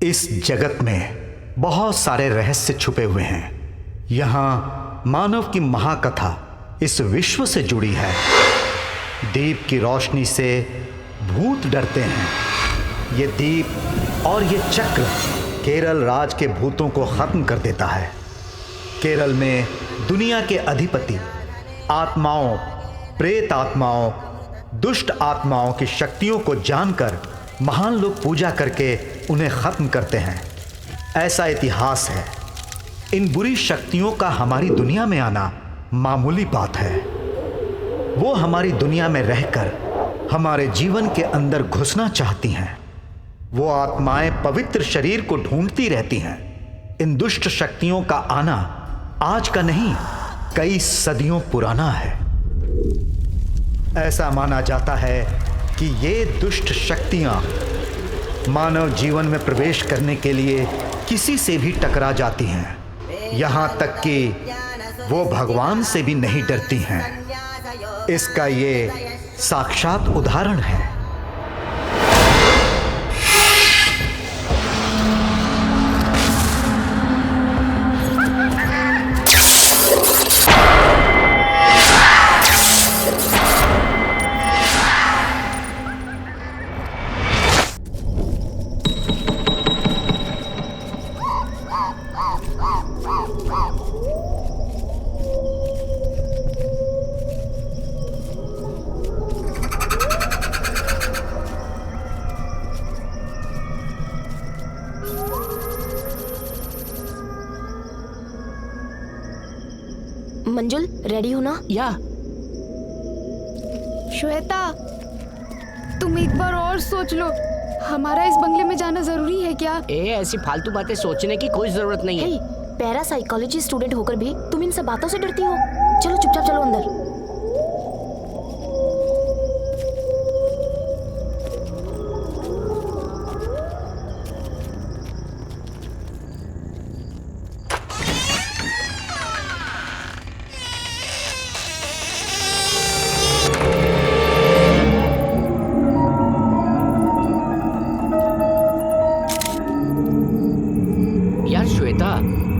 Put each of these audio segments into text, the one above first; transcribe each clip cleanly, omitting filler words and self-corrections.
इस जगत में बहुत सारे रहस्य छुपे हुए हैं। यहाँ मानव की महाकथा इस विश्व से जुड़ी है। दीप की रोशनी से भूत डरते हैं। ये दीप और ये चक्र केरल राज के भूतों को खत्म कर देता है। केरल में दुनिया के अधिपति आत्माओं, प्रेत आत्माओं, दुष्ट आत्माओं की शक्तियों को जानकर महान लोग पूजा करके उन्हें खत्म करते हैं। ऐसा इतिहास है। इन बुरी शक्तियों का हमारी दुनिया में आना मामूली बात है। वो हमारी दुनिया में रहकर हमारे जीवन के अंदर घुसना चाहती हैं। वो आत्माएं पवित्र शरीर को ढूंढती रहती हैं। इन दुष्ट शक्तियों का आना आज का नहीं, कई सदियों पुराना है। ऐसा माना जाता है कि ये दुष्ट शक्तियां मानव जीवन में प्रवेश करने के लिए किसी से भी टकरा जाती हैं। यहाँ तक कि वो भगवान से भी नहीं डरती हैं। इसका ये साक्षात उदाहरण है। मंजुल, रेडी हो ना? या श्वेता, तुम एक बार और सोच लो। हमारा इस बंगले में जाना जरूरी है क्या? ऐसी फालतू बातें सोचने की कोई जरूरत नहीं है। पैरा साइकोलॉजी स्टूडेंट होकर भी तुम इन सब बातों से डरती हो। चलो चुपचाप चलो अंदर।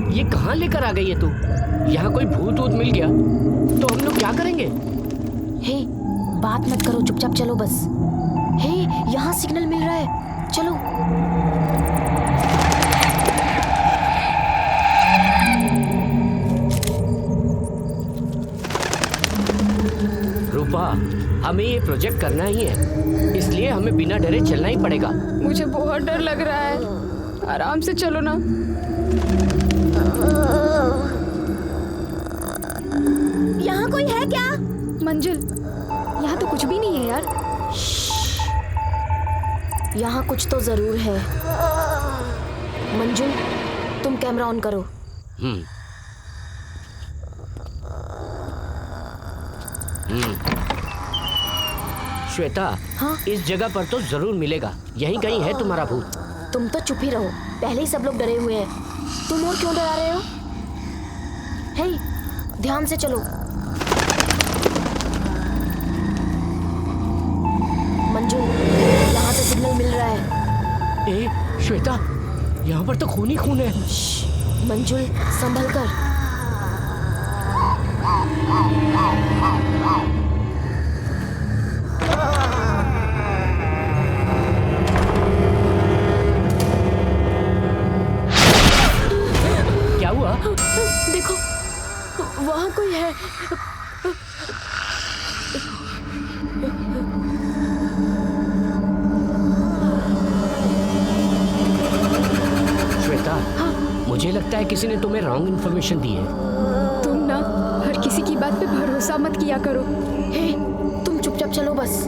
ये कहाँ लेकर आ गई है तू? यहाँ कोई भूत वूत मिल गया तो हम लोग क्या करेंगे? हे, बात मत करो, चुपचाप चलो बस। हे, यहाँ सिग्नल मिल रहा है, चलो। रूपा, हमें ये प्रोजेक्ट करना ही है, इसलिए हमें बिना डरे चलना ही पड़ेगा। मुझे बहुत डर लग रहा है। आराम से चलो ना। यहाँ कोई है क्या? मंजुल, यहाँ तो कुछ भी नहीं है यार। यहाँ कुछ तो जरूर है। मंजुल, तुम कैमरा ऑन करो। श्वेता, हाँ? इस जगह पर तो जरूर मिलेगा। यहीं कहीं है तुम्हारा भूत। तुम तो चुप ही रहो, पहले ही सब लोग डरे हुए हैं। तुम और क्यों डरा रहे हो? हे, ध्यान से चलो। मंजू, यहाँ से सिग्नल मिल रहा है। श्वेता, यहाँ पर तो खून ही खून है। मंजुल, संभल कर। क्या हुआ? देखो, वहाँ कोई है। श्वेता, हाँ? मुझे लगता है किसी ने तुम्हें रॉन्ग इन्फॉर्मेशन दी है। तुम ना हर किसी की बात पे भरोसा मत किया करो। हे, तुम चुपचाप चलो बस।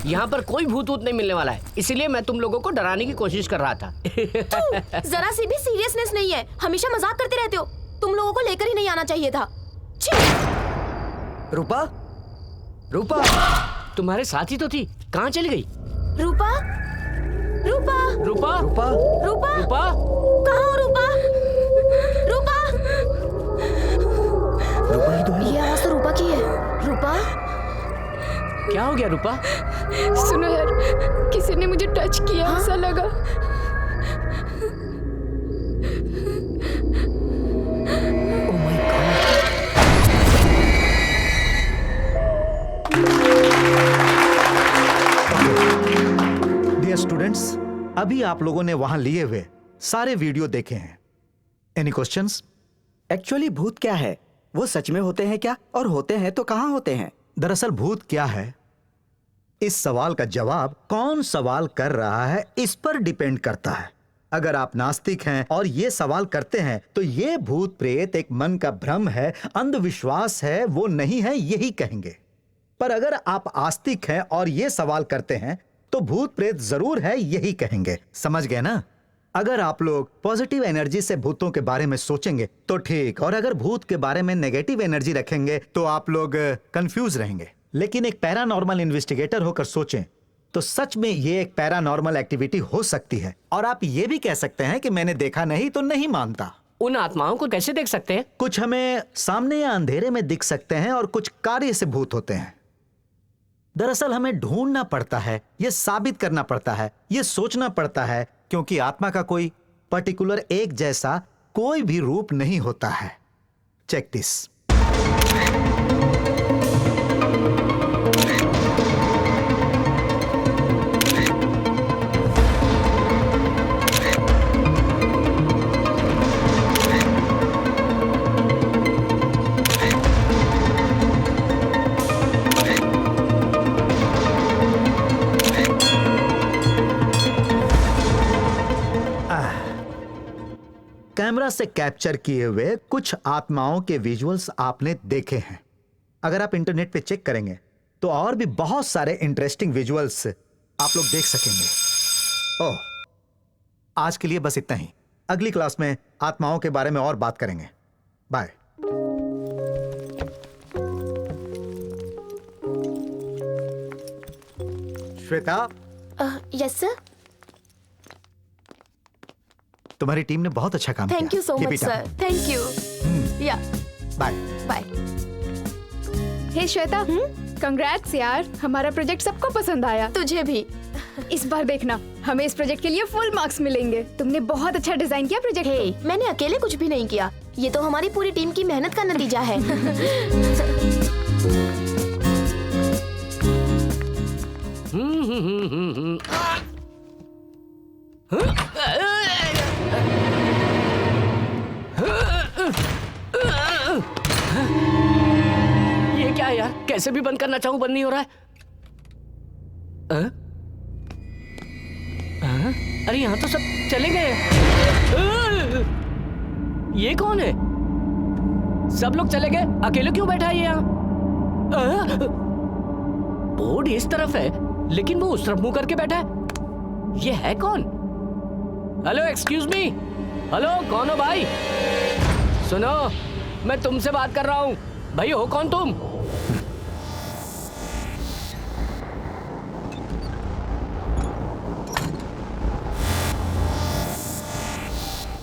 यहाँ पर कोई भूत वूत नहीं मिलने वाला है, इसीलिए मैं तुम लोगों को डराने की कोशिश कर रहा था। जरा सी भी सीरियसनेस नहीं है, हमेशा मजाक करते रहते हो। तुम लोगों को लेकर ही नहीं आना चाहिए था। रूपा, रूपा, तुम्हारे साथ ही तो थी, कहाँ चली गई? रूपा, रूपा, रूपा, रूपा, रूपा, रूपा, कहाँ हो रूपा? रूपा, रूपा ही तो है। ये आवाज तो रूपा की है। रूपा, क्या हो गया रूपा? सुनो यार, किसी ने मुझे टच किया, ऐसा लगा। Oh my God. Dear students, अभी आप लोगों ने वहां लिए हुए सारे वीडियो देखे हैं। Any questions? एक्चुअली भूत क्या है? वो सच में होते हैं क्या? और होते हैं तो कहाँ होते हैं? दरअसल भूत क्या है, इस सवाल का जवाब कौन सवाल कर रहा है इस पर डिपेंड करता है। अगर आप नास्तिक हैं और ये सवाल करते हैं तो ये भूत प्रेत एक मन का भ्रम है, अंधविश्वास है, वो नहीं है, यही कहेंगे। पर अगर आप आस्तिक हैं और ये सवाल करते हैं तो भूत प्रेत जरूर है, यही कहेंगे। समझ गए ना? अगर आप लोग पॉजिटिव एनर्जी से भूतों के बारे में सोचेंगे तो ठीक, और अगर भूत के बारे में नेगेटिव एनर्जी रखेंगे तो आप लोग कंफ्यूज रहेंगे। लेकिन एक पैरानॉर्मल इन्वेस्टिगेटर होकर सोचें तो सच में ये एक पैरानॉर्मल एक्टिविटी हो सकती है। और आप ये भी कह सकते हैं कि मैंने देखा नहीं तो नहीं मानता। उन आत्माओं को कैसे देख सकते हैं? कुछ हमें सामने या अंधेरे में दिख सकते हैं और कुछ कार्य से भूत होते हैं। दरअसल हमें ढूंढना पड़ता है, ये साबित करना पड़ता है, ये सोचना पड़ता है, क्योंकि आत्मा का कोई पर्टिकुलर एक जैसा कोई भी रूप नहीं होता है। Check this. कैमरा से कैप्चर किए हुए कुछ आत्माओं के विजुअल्स आपने देखे हैं। अगर आप इंटरनेट पे चेक करेंगे तो और भी बहुत सारे इंटरेस्टिंग विजुअल्स आप लोग देख सकेंगे। ओह, आज के लिए बस इतना ही। अगली क्लास में आत्माओं के बारे में और बात करेंगे। बाय। Shweta, yes sir. तुम्हारी टीम ने बहुत अच्छा काम किया। Thank you so Keep much it up. Sir, thank you. या बाय। बाय। हे श्वेता, कंग्रेट्स यार, हमारा प्रोजेक्ट सबको पसंद आया। तुझे भी। इस बार देखना, हमें इस प्रोजेक्ट के लिए फुल मार्क्स मिलेंगे। तुमने बहुत अच्छा डिजाइन किया प्रोजेक्ट हे, को। मैंने अकेले कुछ भी नहीं किया, ये तो हमारी पूरी टीम की मेहनत का नतीजा है। ये क्या है यार? कैसे भी बंद करना चाहूं, बंद नहीं हो रहा है। अरे यहाँ तो सब चले गए। ये कौन है? सब लोग चले गए, अकेले क्यों बैठा है ये यहाँ? बोर्ड इस तरफ है लेकिन वो उस तरफ मुंह करके बैठा है। ये है कौन? Hello, excuse me. हेलो, कौन हो भाई? सुनो, मैं तुमसे बात कर रहा हूँ। भाई हो कौन तुम?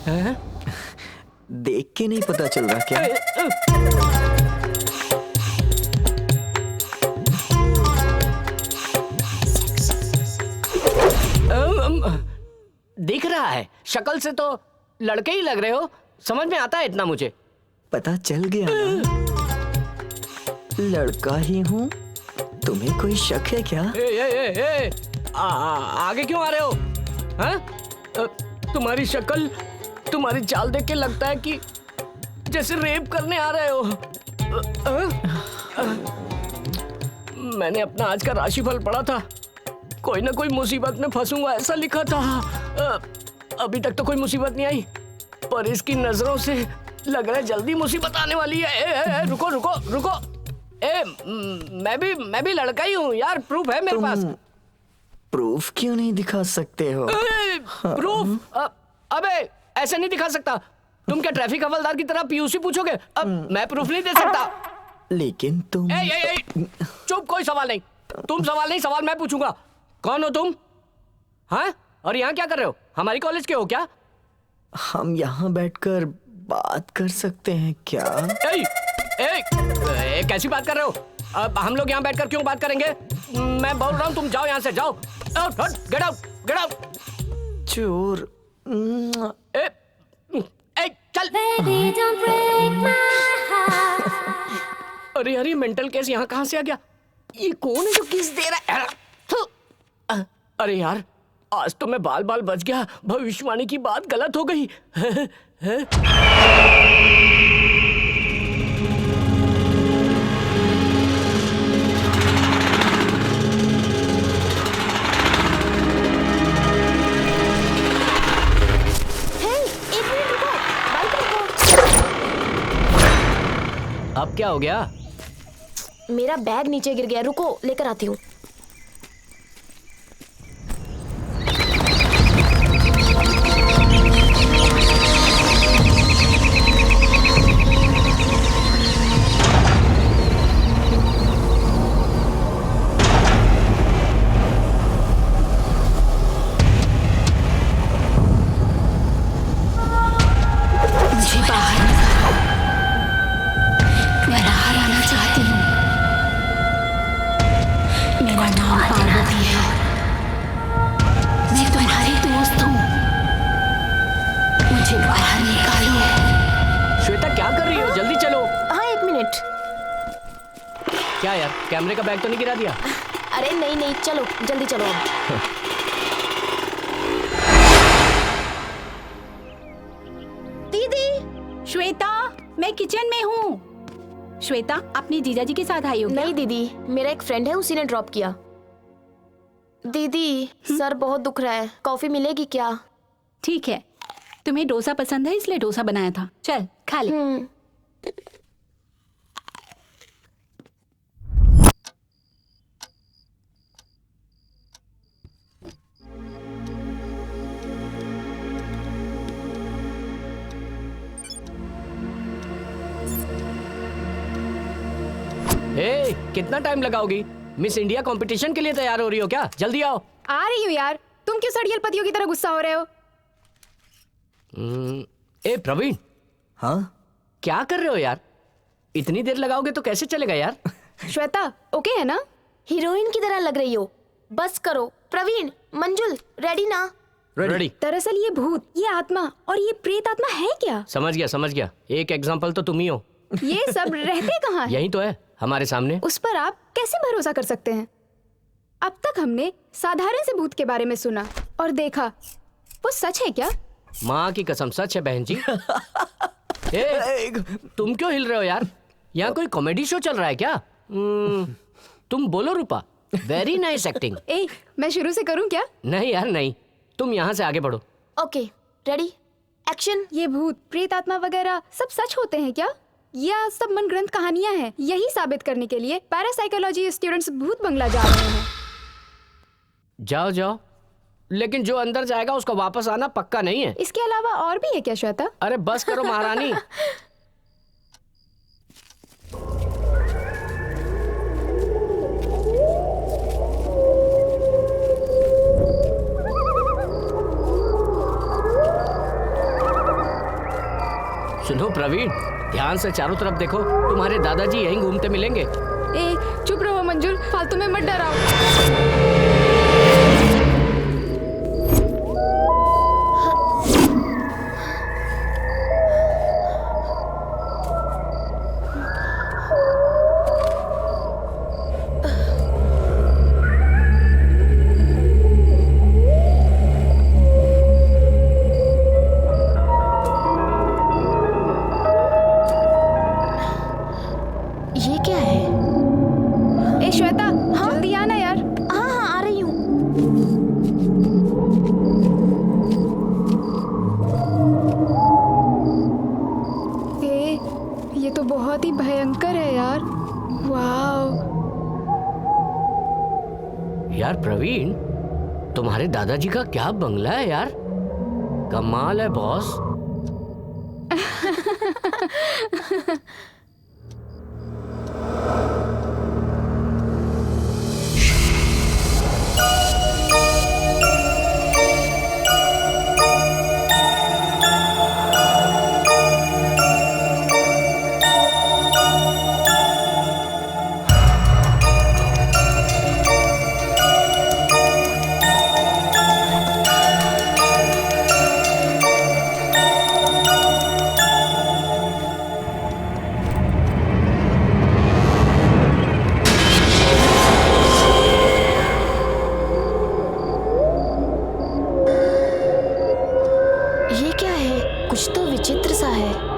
हैं? देख के नहीं पता चल रहा क्या? दिख रहा है, शक्ल से तो लड़के ही लग रहे हो। समझ में आता है इतना मुझे। पता चल गया ना? लड़का ही हूँ। तुम्हें कोई शक है क्या? आगे क्यों आ रहे हो? हाँ? तुम्हारी शक्ल, तुम्हारी चाल देख के लगता है कि जैसे रेप करने आ रहे हो। मैंने अपना आज का राशिफल पढ़ा था, कोई ना कोई मुसीबत में फंसूंगा ऐसा लिखा था। अभी तक तो कोई मुसीबत नहीं आई, पर इसकी नजरों से लग रहा है जल्दी मुसीबत आने वाली है। रुको रुको रुको। मैं भी लड़का ही हूँ यार, प्रूफ है मेरे पास। प्रूफ क्यों नहीं दिखा सकते हो? प्रूफ? अबे ऐसे नहीं दिखा सकता। तुम क्या ट्रैफिक हवलदार की तरह पीयूसी पूछोगे? अब मैं प्रूफ नहीं दे सकता। लेकिन तुम ए, चुप, कोई सवाल नहीं। तुम सवाल नहीं, सवाल मैं पूछूंगा। कौन हो तुम? हाँ? और यहाँ क्या कर रहे हो? हमारी कॉलेज के हो क्या? हम यहाँ बैठकर बात कर सकते हैं क्या? कैसी बात कर रहे हो? अब हम लोग यहाँ बैठकर क्यों बात करेंगे? मैं बोल रहा हूँ तुम जाओ यहाँ से, जाओ। Get out, get out. चोर। चल। अरे यार, ये मेंटल केस यहाँ कहाँ से आ गया? ये कौन है जो किस दे रहा है? अरे यार, आज तो मैं बाल बाल बच गया। भविष्यवाणी की बात गलत हो गई। अब क्या हो गया? मेरा बैग नीचे गिर गया, रुको लेकर आती हूँ। क्या यार, कैमरे का बैग तो नहीं गिरा दिया? अरे नहीं नहीं, चलो जल्दी चलो अब। दीदी, श्वेता, मैं किचन में हूँ। श्वेता, अपनी जीजाजी के साथ आई हो क्या? नहीं दीदी, मेरा एक फ्रेंड है, उसी ने ड्रॉप किया। दीदी, सर बहुत दुख रहा है, कॉफी मिलेगी क्या? ठीक है, तुम्हें डोसा पसंद है इसलिए डोसा बनाया था, चल खा ले। कितना टाइम लगाओगी? मिस इंडिया कंपटीशन के लिए तैयार हो रही हो क्या? जल्दी आओ। आ रही हूँ यार, तुम क्यों सड़ियल पतियों की तरह गुस्सा हो रहे हो? प्रवीण। हाँ? क्या कर रहे हो यार? इतनी देर लगाओगे तो कैसे चलेगा यार? श्वेता, ओके है ना? हीरोइन की तरह लग रही हो, बस करो। प्रवीण, मंजुल, रेडी ना? रेडी। दरअसल ये भूत, ये आत्मा और ये प्रेत आत्मा है क्या? समझ गया। एक एग्जाम्पल तो तुम ही हो। ये सब रहते कहाँ है? यही तो है, हमारे सामने। उस पर आप कैसे भरोसा कर सकते हैं? अब तक हमने साधारण से भूत के बारे में सुना और देखा, वो सच है क्या? माँ की कसम सच है बहन जी। तुम क्यों हिल रहे हो यार? यहाँ कोई कॉमेडी शो चल रहा है क्या? तुम बोलो रूपा। Very nice acting. मैं शुरू से करूँ क्या? नहीं यार नहीं, तुम यहाँ से आगे बढ़ो। Okay, ready, action. ये भूत, प्रेत आत्मा वगैरह सब सच होते हैं क्या? या सब मन ग्रंथ कहानियां हैं? यही साबित करने के लिए पैरासाइकोलॉजी स्टूडेंट्स भूत बंगला जा रहे हैं। जाओ, लेकिन जो अंदर जाएगा उसका वापस आना पक्का नहीं है। इसके अलावा और भी है क्या श्वेता? अरे बस करो महारानी। सुनो प्रवीण, ध्यान से चारों तरफ देखो, तुम्हारे दादाजी यहीं घूमते मिलेंगे। चुप रहो मंजुल, फालतू में मत डराओ। तुम्हारे दादाजी का क्या बंगला है यार, कमाल है बॉस। ये क्या है? कुछ तो विचित्र सा है।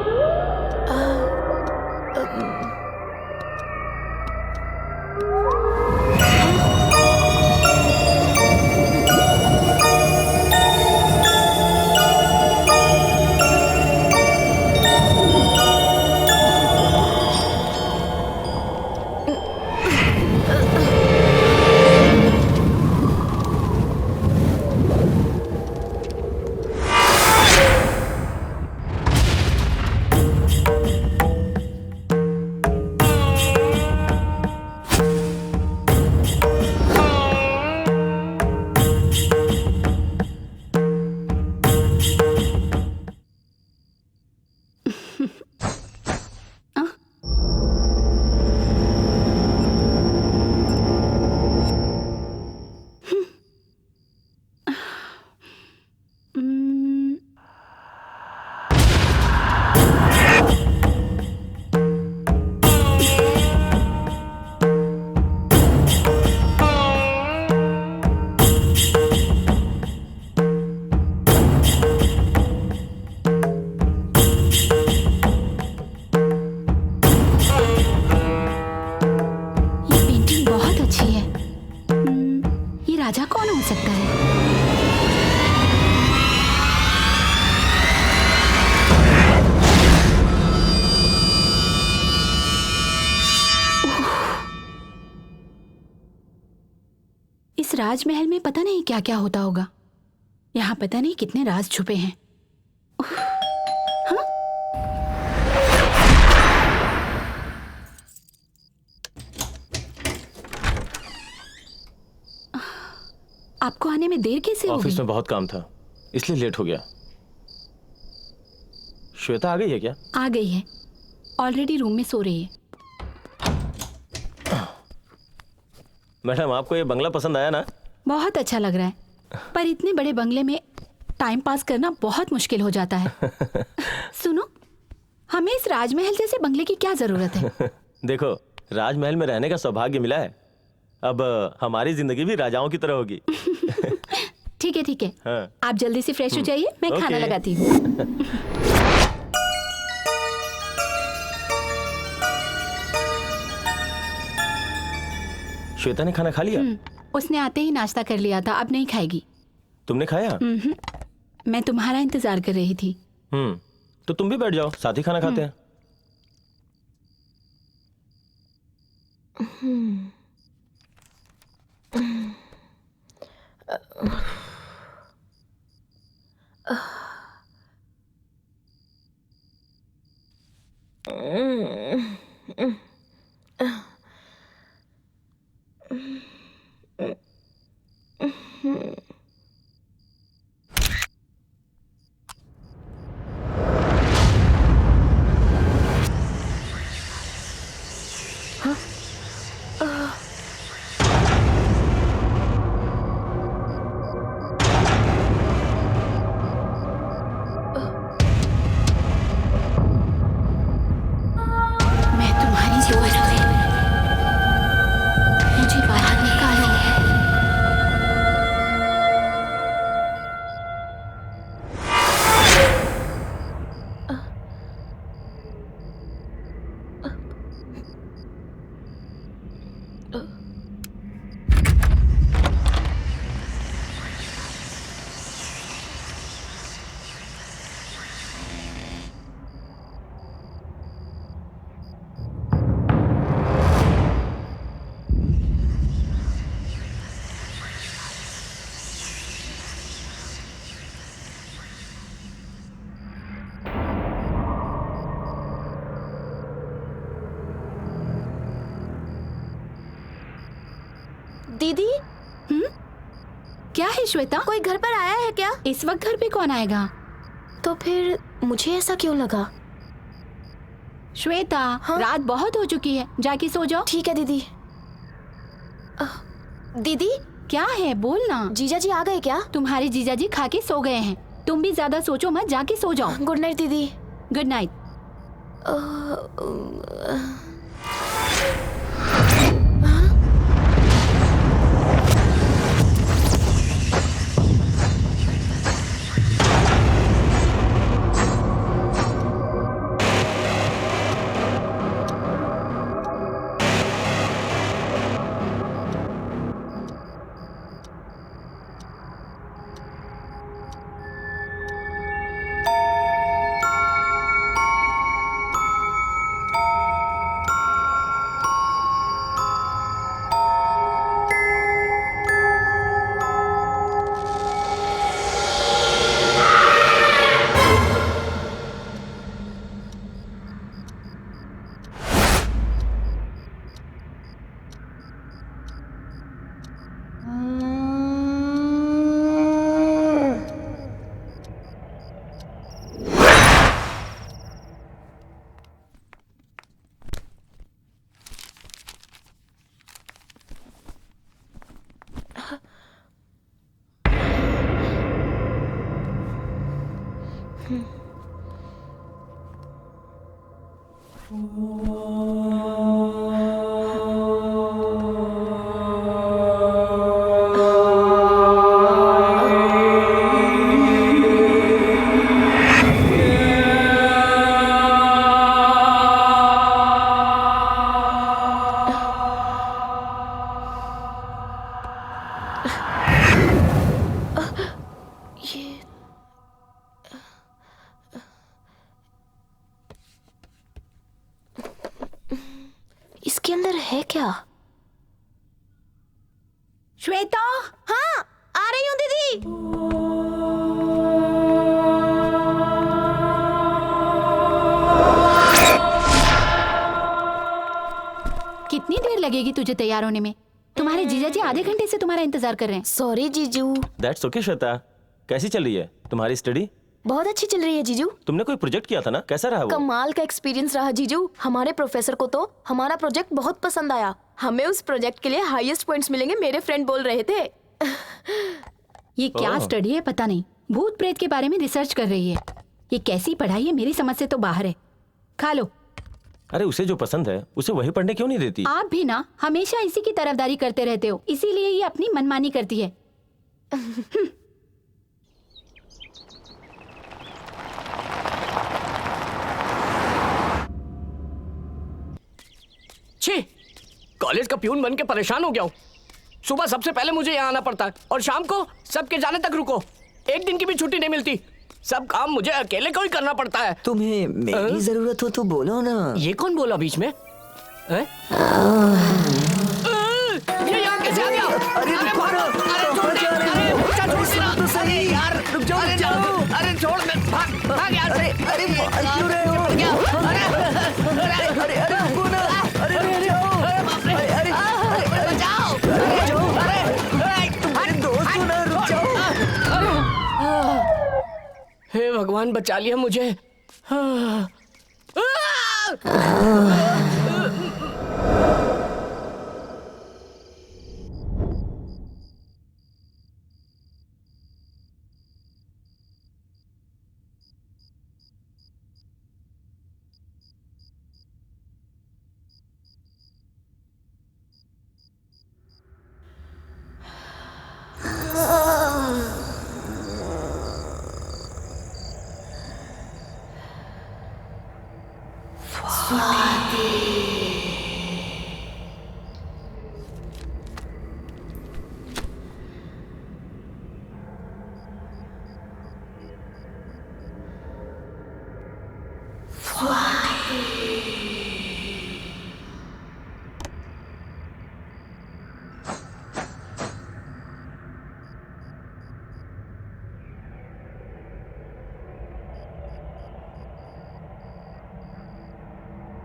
राजा कौन हो सकता है? इस राजमहल में पता नहीं क्या क्या होता होगा। यहाँ पता नहीं कितने राज छुपे हैं। हाँ? आपको आने में देर कैसे हो गई? ऑफिस में बहुत काम था इसलिए लेट हो गया। श्वेता आ गई है क्या? आ गई है, ऑलरेडी रूम में सो रही है। मैडम आपको ये बंगला पसंद आया ना? बहुत अच्छा लग रहा है, पर इतने बड़े बंगले में टाइम पास करना बहुत मुश्किल हो जाता है। सुनो, हमें इस राजमहल जैसे बंगले की क्या जरूरत है? देखो, राजमहल में रहने का सौभाग्य मिला है, अब हमारी जिंदगी भी राजाओं की तरह होगी। ठीक है ठीक है, हाँ। आप जल्दी से फ्रेश हो जाइए, मैं खाना ओके। लगाती हूँ। श्वेता ने खाना खा लिया? उसने आते ही नाश्ता कर लिया था, अब नहीं खाएगी। तुमने खाया? मैं तुम्हारा इंतजार कर रही थी। तो तुम भी बैठ जाओ, साथ ही खाना खाते हैं। मैं तुम्हारी दोस्त हूँ, मुझे बाहर निकालो। दीदी, क्या है श्वेता? कोई घर पर आया है क्या? इस वक्त घर पे कौन आएगा? तो फिर मुझे ऐसा क्यों लगा? श्वेता, हाँ? रात बहुत हो चुकी है, जाके सो जाओ। ठीक है दीदी। दीदी, क्या है, बोल ना। जीजा जी आ गए क्या? तुम्हारे जीजा जी खा के सो गए हैं। तुम भी ज्यादा सोचो मत, जाके सो जाओ। गुड नाइट दीदी। Good night. इसके अंदर है क्या? श्वेता, हाँ, आ रही हूँ दीदी। कितनी देर लगेगी तुझे तैयार होने में? तुम्हारे जीजा जी आधे घंटे से तुम्हारा इंतजार कर रहे हैं। सॉरी जीजू। That's okay Shweta. कैसी चल रही है तुम्हारी स्टडी? बहुत अच्छी चल रही है जीजू। तुमने कोई प्रोजेक्ट किया था ना, कैसा रहा वो? कमाल का एक्सपीरियंस रहा जीजू। हमारे प्रोफेसर को तो हमारा प्रोजेक्ट बहुत पसंद आया। हमें उस प्रोजेक्ट के लिए हाईएस्ट पॉइंट्स मिलेंगे, मेरे फ्रेंड बोल रहे थे। ये क्या स्टडी है पता नहीं, भूत प्रेत के बारे में रिसर्च कर रही है। ये कैसी पढ़ाई है, मेरी समझ से तो बाहर है। खा लो। अरे उसे जो पसंद है उसे वही पढ़ने क्यों नहीं देती? आप भी ना हमेशा इसी की तरफदारी करते रहते हो, इसीलिए ये अपनी मनमानी करती है। छी, कॉलेज का प्यून बन के परेशान हो गया हूँ। सुबह सबसे पहले मुझे यहाँ आना पड़ता है और शाम को सबके जाने तक रुको। एक दिन की भी छुट्टी नहीं मिलती। सब काम मुझे अकेले को ही करना पड़ता है। तुम्हें मेरी जरूरत हो तो बोलो ना। ये कौन बोला बीच में? हैं? ये यहाँ कैसे आ गया? अरे रुको ना, अरे छोड़ दे, अरे बच्चा छोड़ देना। तो सही। अरे यार, रुक जाओ, अरे रुक जाओ। ना, अरे छोड़ दे, भाग यहाँ से। अरे भाग क्यों रहे हो? अरे रुको ना, अरे रुक जाओ। बाप रे, अरे बचाओ। तुम्हारे दोस्त हो ना, रुक जाओ। हे भगवान, बचा लिया मुझे।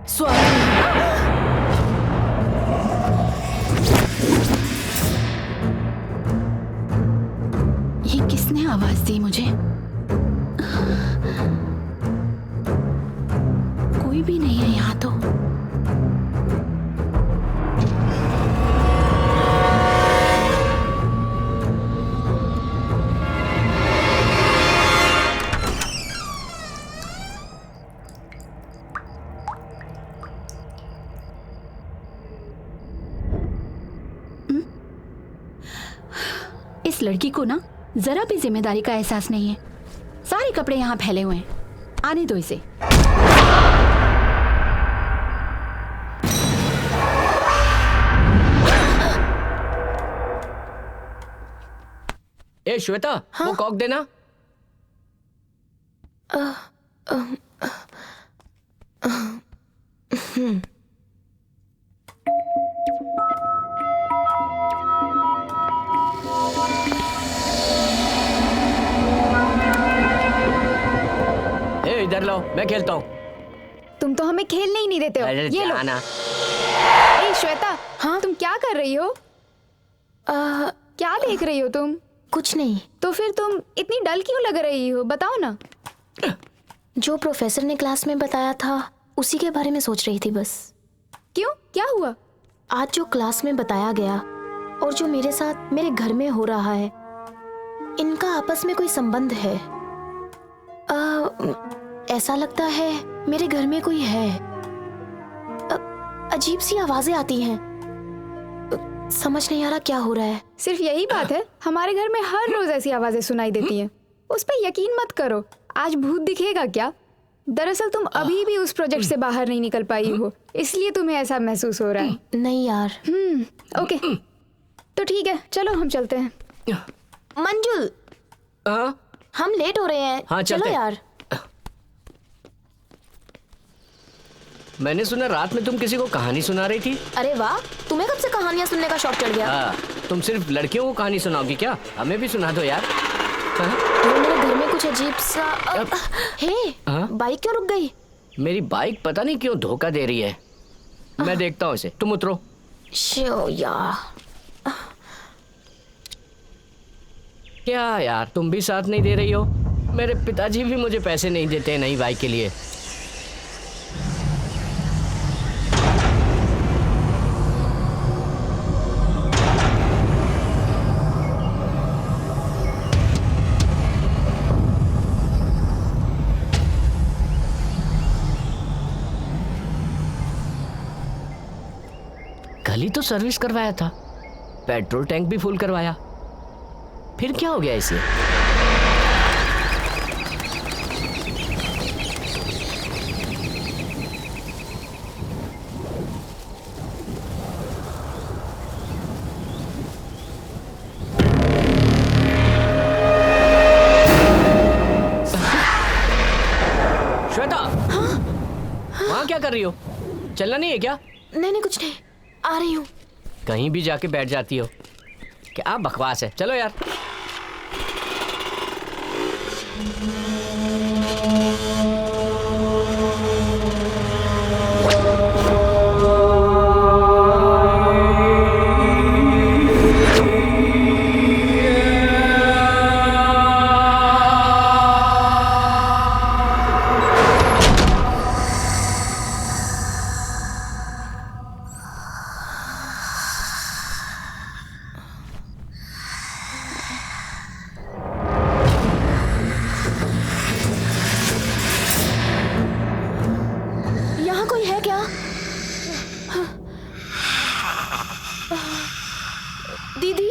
स्वामी। किसने आवाज दी मुझे? कोई भी नहीं है यहाँ तो। इस लड़की को ना जरा भी जिम्मेदारी का एहसास नहीं है। सारे कपड़े यहाँ फैले हुए हैं। आने दो इसे। ए श्वेता, वो कॉक देना। ए इधर लो, मैं खेलता हूँ। तुम तो हमें खेलने ही नहीं देते हो। अरे ये लो। जाना। ए श्वेता, हाँ तुम क्या कर रही हो? क्या देख रही हो तुम? कुछ नहीं। तो फिर तुम इतनी डल क्यों लग रही हो, बताओ ना। जो प्रोफेसर ने क्लास में बताया था उसी के बारे में सोच रही थी बस। क्यों, क्या हुआ? आज जो क्लास में बताया गया और जो मेरे साथ मेरे घर में हो रहा है, इनका आपस में कोई संबंध है। ऐसा लगता है मेरे घर में कोई है। अजीब सी आवाजें आती हैं। समझ नहीं आ रहा क्या हो रहा है। सिर्फ यही बात है, हमारे घर में हर रोज ऐसी आवाजें सुनाई देती हैं। उस पर यकीन मत करो। आज भूत दिखेगा क्या? दरअसल तुम अभी भी उस प्रोजेक्ट से बाहर नहीं निकल पाई हो, इसलिए तुम्हें ऐसा महसूस हो रहा है। नहीं यार। ओके, तो ठीक है, चलो हम चलते हैं। मंजुल, हाँ हम लेट हो रहे हैं। हाँ, चलो चलते हैं। यार। मैंने सुना रात में तुम किसी को कहानी सुना रही थी। अरे वाह, तुम्हें कब से कहानियां सुनने का शौक चढ़ गया? हाँ, तुम सिर्फ लड़कियों को कहानी सुनाओगी क्या? हमें भी सुना दो यार। हाँ? वो मेरे घर में कुछ अजीब सा हे, हाँ? बाइक क्यों रुक गई? मेरी बाइक पता नहीं क्यों धोखा दे रही है। मैं देखता हूँ इसे, तुम उतरो। शो यार। क्या यार, तुम भी साथ नहीं दे रही हो? मेरे पिताजी भी मुझे पैसे नहीं देते हैं नई बाइक के लिए। कल ही तो सर्विस करवाया था, पेट्रोल टैंक भी फुल करवाया, फिर क्या हो गया इसे? श्वेता, वहां क्या कर रही हो? चलना नहीं है क्या? नहीं कुछ नहीं, आ रही हूँ। कहीं भी जाके बैठ जाती हो। क्या बकवास है, चलो यार। यहाँ कोई है क्या? दीदी,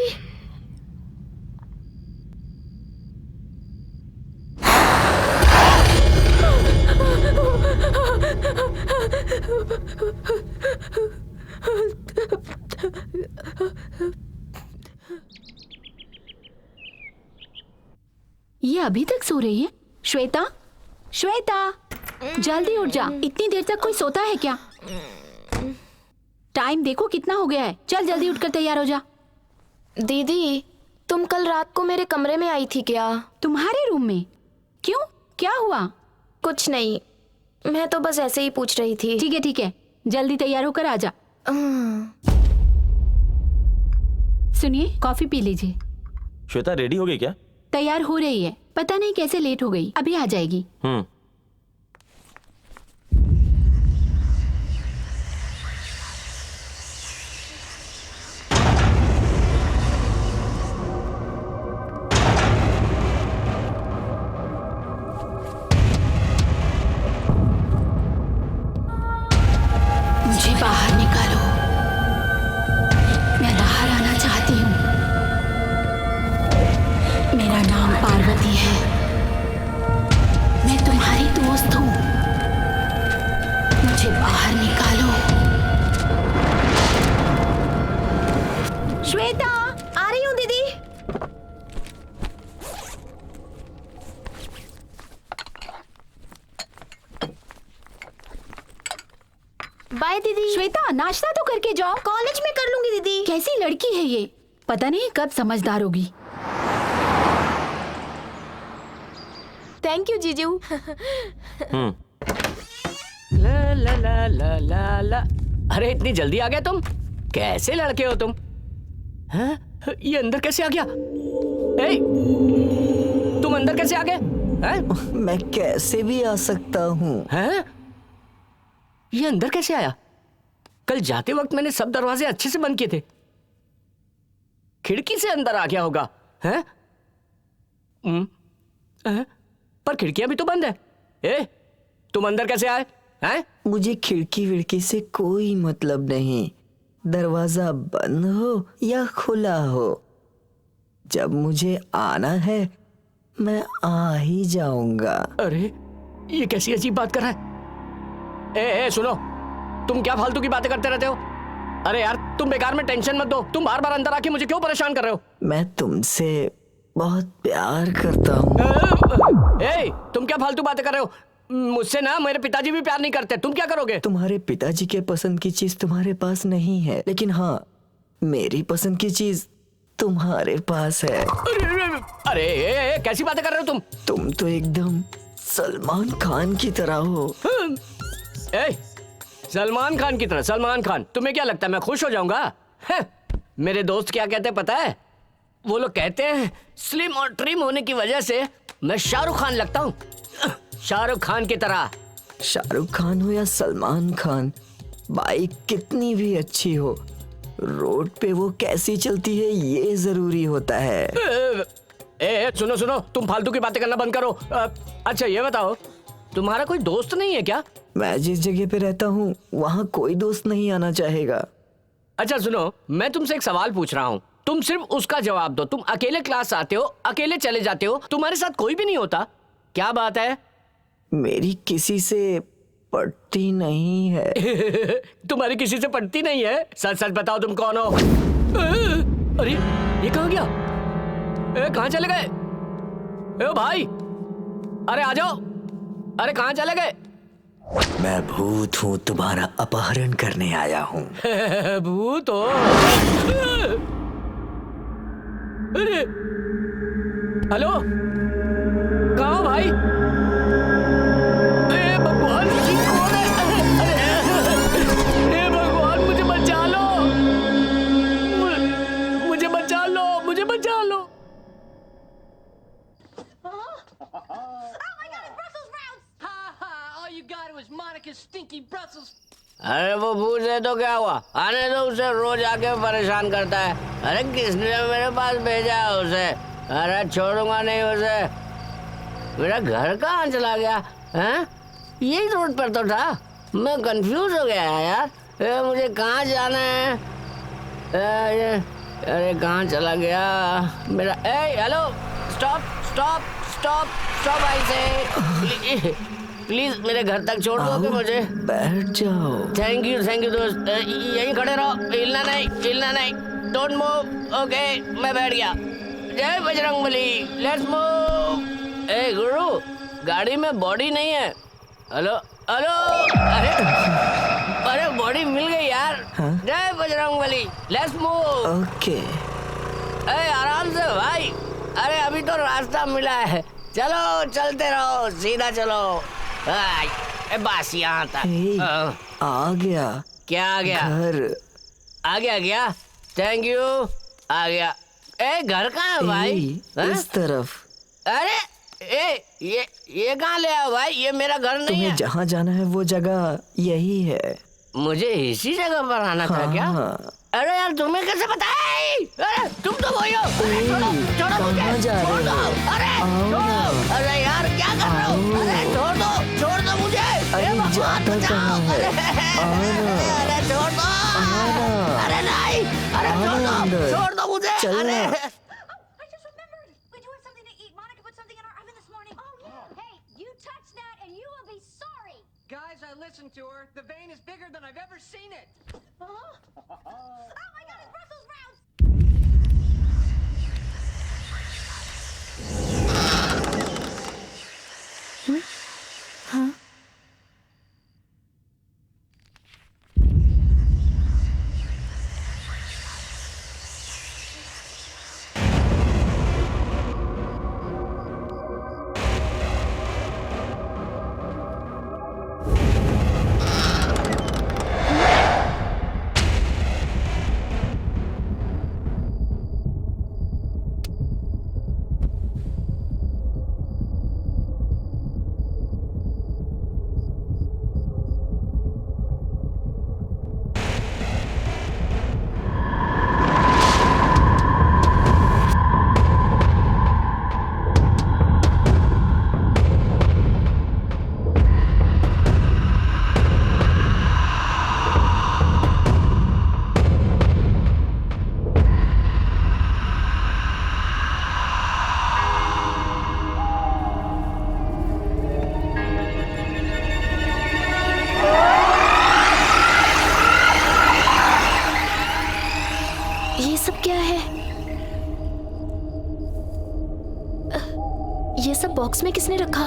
ये अभी तक सो रही है? श्वेता, श्वेता, जल्दी उठ जा। इतनी देर तक कोई सोता है क्या? टाइम देखो कितना हो गया है। चल जल्दी उठकर तैयार हो जा। दीदी, तुम कल रात को मेरे कमरे में आई थी क्या? तुम्हारे रूम में? क्यों, क्या हुआ? कुछ नहीं, मैं तो बस ऐसे ही पूछ रही थी। ठीक है, जल्दी तैयार होकर आ जा। सुनिए, कॉफी पी लीजिए। श्वेता रेडी हो गई क्या? तैयार हो रही है, पता नहीं कैसे लेट हो गई, अभी आ जाएगी। मुझे बाहर निकालो, मैं बाहर आना चाहती हूँ। मेरा नाम पार्वती है, मैं तुम्हारी दोस्त हूँ, मुझे बाहर निकालो। श्वेता, आ रही हूँ दीदी। बाय दीदी। श्वेता, नाश्ता तो करके जाओ। कॉलेज में कर लूंगी दीदी। कैसी लड़की है ये, पता नहीं कब समझदार होगी। थैंक यू जीजू। ला ला ला ला ला ला। अरे इतनी जल्दी आ गए तुम? कैसे लड़के हो तुम? हैं? ये अंदर कैसे आ गया? ए, तुम अंदर कैसे आ गए? हैं? मैं कैसे भी आ सकता हूँ। हैं? ये अंदर कैसे आया? कल जाते वक्त मैंने सब दरवाजे अच्छे से बंद किए थे। खिड़की से अंदर आ गया होगा। हैं? पर खिड़कियां भी तो बंद है। ए, तुम अंदर कैसे आए? हैं? मुझे खिड़की विड़की से कोई मतलब नहीं, दरवाजा बंद हो या खुला हो, जब मुझे आना है मैं आ ही जाऊंगा। अरे ये कैसी अजीब बात कर रहा है? ए सुनो, तुम क्या फालतू की बातें करते रहते हो? अरे यार तुम बेकार में टेंशन मत दो, तुम बार बार अंदर आके मुझे क्यों परेशान कर रहे हो? मैं तुमसे बहुत प्यार करता हूँ। ए, तुम क्या फालतू बातें कर रहे हो? मुझसे ना मेरे पिताजी भी प्यार नहीं करते, तुम क्या करोगे? तुम्हारे पिताजी के पसंद की चीज तुम्हारे पास नहीं है, लेकिन हाँ मेरी पसंद की चीज तुम्हारे पास है। अरे कैसी बातें कर रहे हो तुम? तुम तो एकदम सलमान खान की तरह हो। ए, सलमान खान की तरह? सलमान खान, तुम्हें क्या लगता है मैं खुश हो जाऊंगा? मेरे दोस्त क्या कहते हैं पता है? वो लोग कहते हैं स्लिम और ट्रिम होने की वजह से मैं शाहरुख खान लगता हूँ, शाहरुख खान की तरह। शाहरुख खान हो या सलमान खान, बाइक कितनी भी अच्छी हो, रोड पे वो कैसी चलती है ये जरूरी होता है। सुनो सुनो, तुम फालतू की बातें करना बंद करो। अच्छा ये बताओ, तुम्हारा कोई दोस्त नहीं है क्या? मैं जिस जगह पे रहता हूँ वहाँ कोई दोस्त नहीं आना चाहेगा। अच्छा सुनो, मैं तुमसे एक सवाल पूछ रहा हूँ, तुम सिर्फ उसका जवाब दो। तुम अकेले क्लास आते हो, अकेले चले जाते हो, तुम्हारे साथ कोई भी नहीं होता, क्या बात है? मेरी किसी से पड़ती नहीं है। तुम्हारी किसी से पड़ती नहीं है? सच सच बताओ तुम कौन हो? अरे ये कहाँ गया? कहाँ चले गए? ओ भाई, अरे आ जाओ। अरे कहाँ चले गए? मैं भूत हूँ, तुम्हारा अपहरण करने आया हूँ। भूत हो? अरे हेलो, कहाँ हो भाई? भगवान जी कौन है? अरे भगवान मुझे बचा लो, मुझे बचा लो, मुझे बचा लो। अरे वो भूत है तो क्या हुआ? आने दो उसे, रोज आके परेशान करता है। अरे किसने मेरे पास भेजा है उसे? अरे छोड़ूंगा नहीं उसे। मेरा घर कहाँ चला गया? हैं? यही रोड पर तो था, मैं कंफ्यूज हो गया यार। मुझे कहाँ जाना है? अरे कहाँ चला गया मेरा? Hello, stop stop stop stop, I say please मेरे घर तक छोड़ दोगे मुझे? बैठ जाओ। थैंक यू दोस्त। यहीं खड़े रहो, हिलना नहीं, हिलना नहीं, डोंट मूव। ओके मैं बैठ गया। जय बजरंगबली, लेट्स मूव। ए गुरु, गाड़ी में बॉडी नहीं है। हेलो हेलो, अरे बॉडी मिल गई यार। जय बजरंगबली, लेट्स मूव। ओके आराम से भाई, अरे अभी तो रास्ता मिला है, चलो चलते रहो, सीधा चलो। बस यहाँ तक। आ गया। क्या आ गया? घर आ गया? थैंक यू, आ गया। घर कहाँ है भाई? इस तरफ। अरे ये कहाँ ले आया भाई? ये मेरा घर नहीं तुम्हें है। जहाँ जाना है वो जगह यही है। मुझे इसी जगह पर आना था क्या? हाँ। अरे यार तुम्हें कैसे पता है? अरे तुम तो वही हो। अरे छोड़ो छोड़ो मुझे। कहाँ जा छोड़ रहे दो। हो? अरे आओ छोड़ो। ना। अरे यार क्या कर रहे हो? अरे छोड़ दो मुझे। अरे भगवान जाता बचाओ। कहाँ है? आओ ना। अरे छोड़ दो। आओ ना। अरे नहीं। अरे आओ छोड़ ना दो अंदर। छोड़ दो मुझे। चल अरे ना। I just remembered. We do have something to eat. Monica put something in our oven this morning. Oh, yeah. Hey, you touch that and you will be sorry. Guys, I listened to her. The vein is bigger than I've ever seen it. Oh, my God, it's Brussels sprouts. ये सब क्या है? ये सब box में किसने रखा?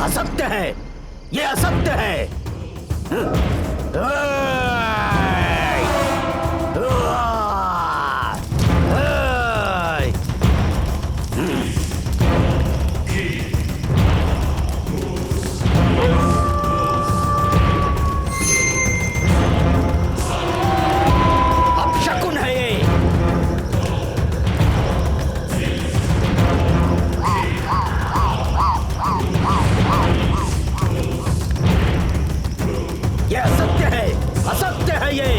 असत्य है। ये असत्य है। अपशकुन है ये। ये असत्य है। असत्य है ये।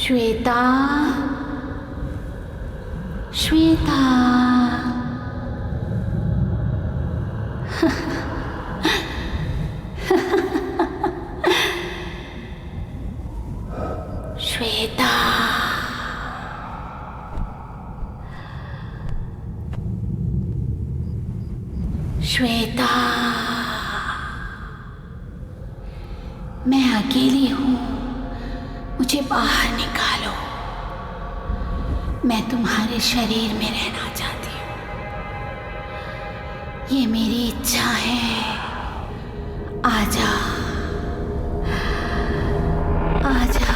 श्वेता, श्वेता। श्वेता, श्वेता, मैं अकेली हूँ, मुझे बाहर निकालो। मैं तुम्हारे शरीर में रहना चाहती हूँ। ये मेरी इच्छा है। आजा, आजा।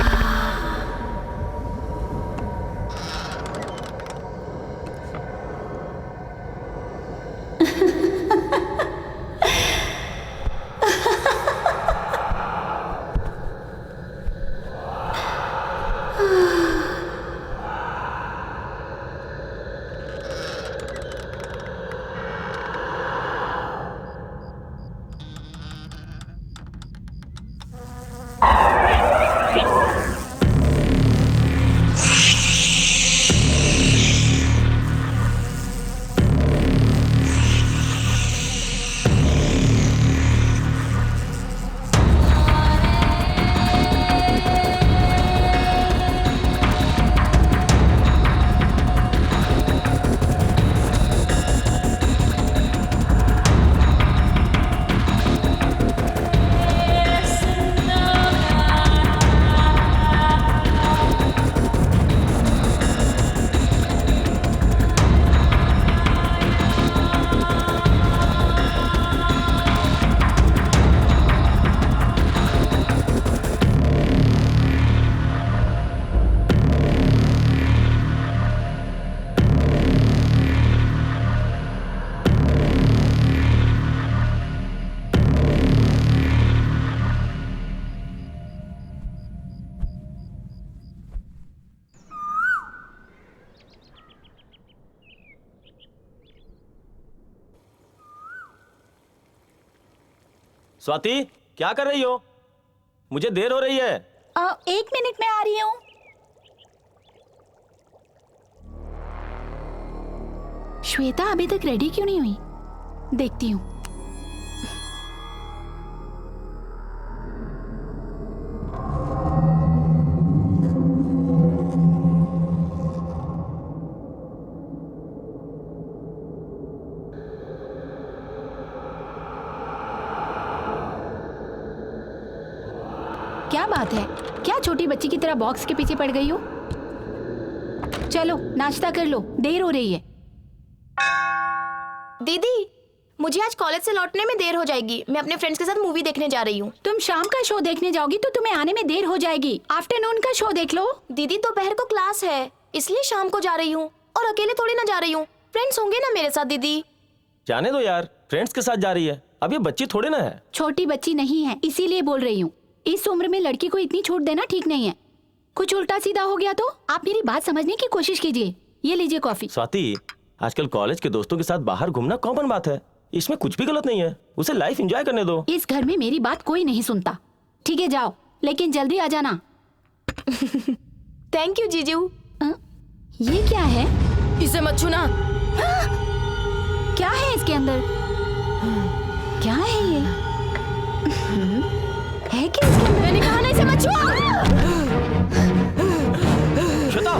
स्वाति, क्या कर रही हो? मुझे देर हो रही है। 1 मिनट में आ रही हूँ। श्वेता अभी तक रेडी क्यों नहीं हुई? देखती हूँ। क्या बात है? क्या छोटी बच्ची की तरह बॉक्स के पीछे पड़ गई हो? चलो नाश्ता कर लो, देर हो रही है। दीदी, मुझे आज कॉलेज से लौटने में देर हो जाएगी। मैं अपने फ्रेंड्स के साथ मूवी देखने जा रही हूँ। तुम शाम का शो देखने जाओगी तो तुम्हें आने में देर हो जाएगी। आफ्टरनून का शो देख लो। दीदी, दोपहर को क्लास है, इसलिए शाम को जा रही हूँ। और अकेले थोड़ी ना जा रही हूँ, फ्रेंड्स होंगे ना मेरे साथ। दीदी जाने दो यार, फ्रेंड्स के साथ जा रही है। अब ये बच्ची थोड़ी ना है। छोटी बच्ची नहीं है, इसीलिए बोल रही हूँ। इस उम्र में लड़की को इतनी छूट देना ठीक नहीं है। कुछ उल्टा सीधा हो गया तो आप मेरी बात समझने की कोशिश कीजिए। ये लीजिए कॉफी। स्वाति, आजकल कॉलेज के दोस्तों के साथ बाहर घूमना कॉमन बात है। इसमें कुछ भी गलत नहीं है। उसे लाइफ एंजॉय करने दो। इस घर में मेरी बात कोई नहीं सुनता। ठीक है, जाओ, लेकिन जल्दी आ जाना। थैंक यू जीजू। ये क्या है? इसे मत छूना। क्या है इसके अंदर? क्या है ये? है क्या इसके अंदर? मैंने कहा ना इसे मत छुओ। श्वेता,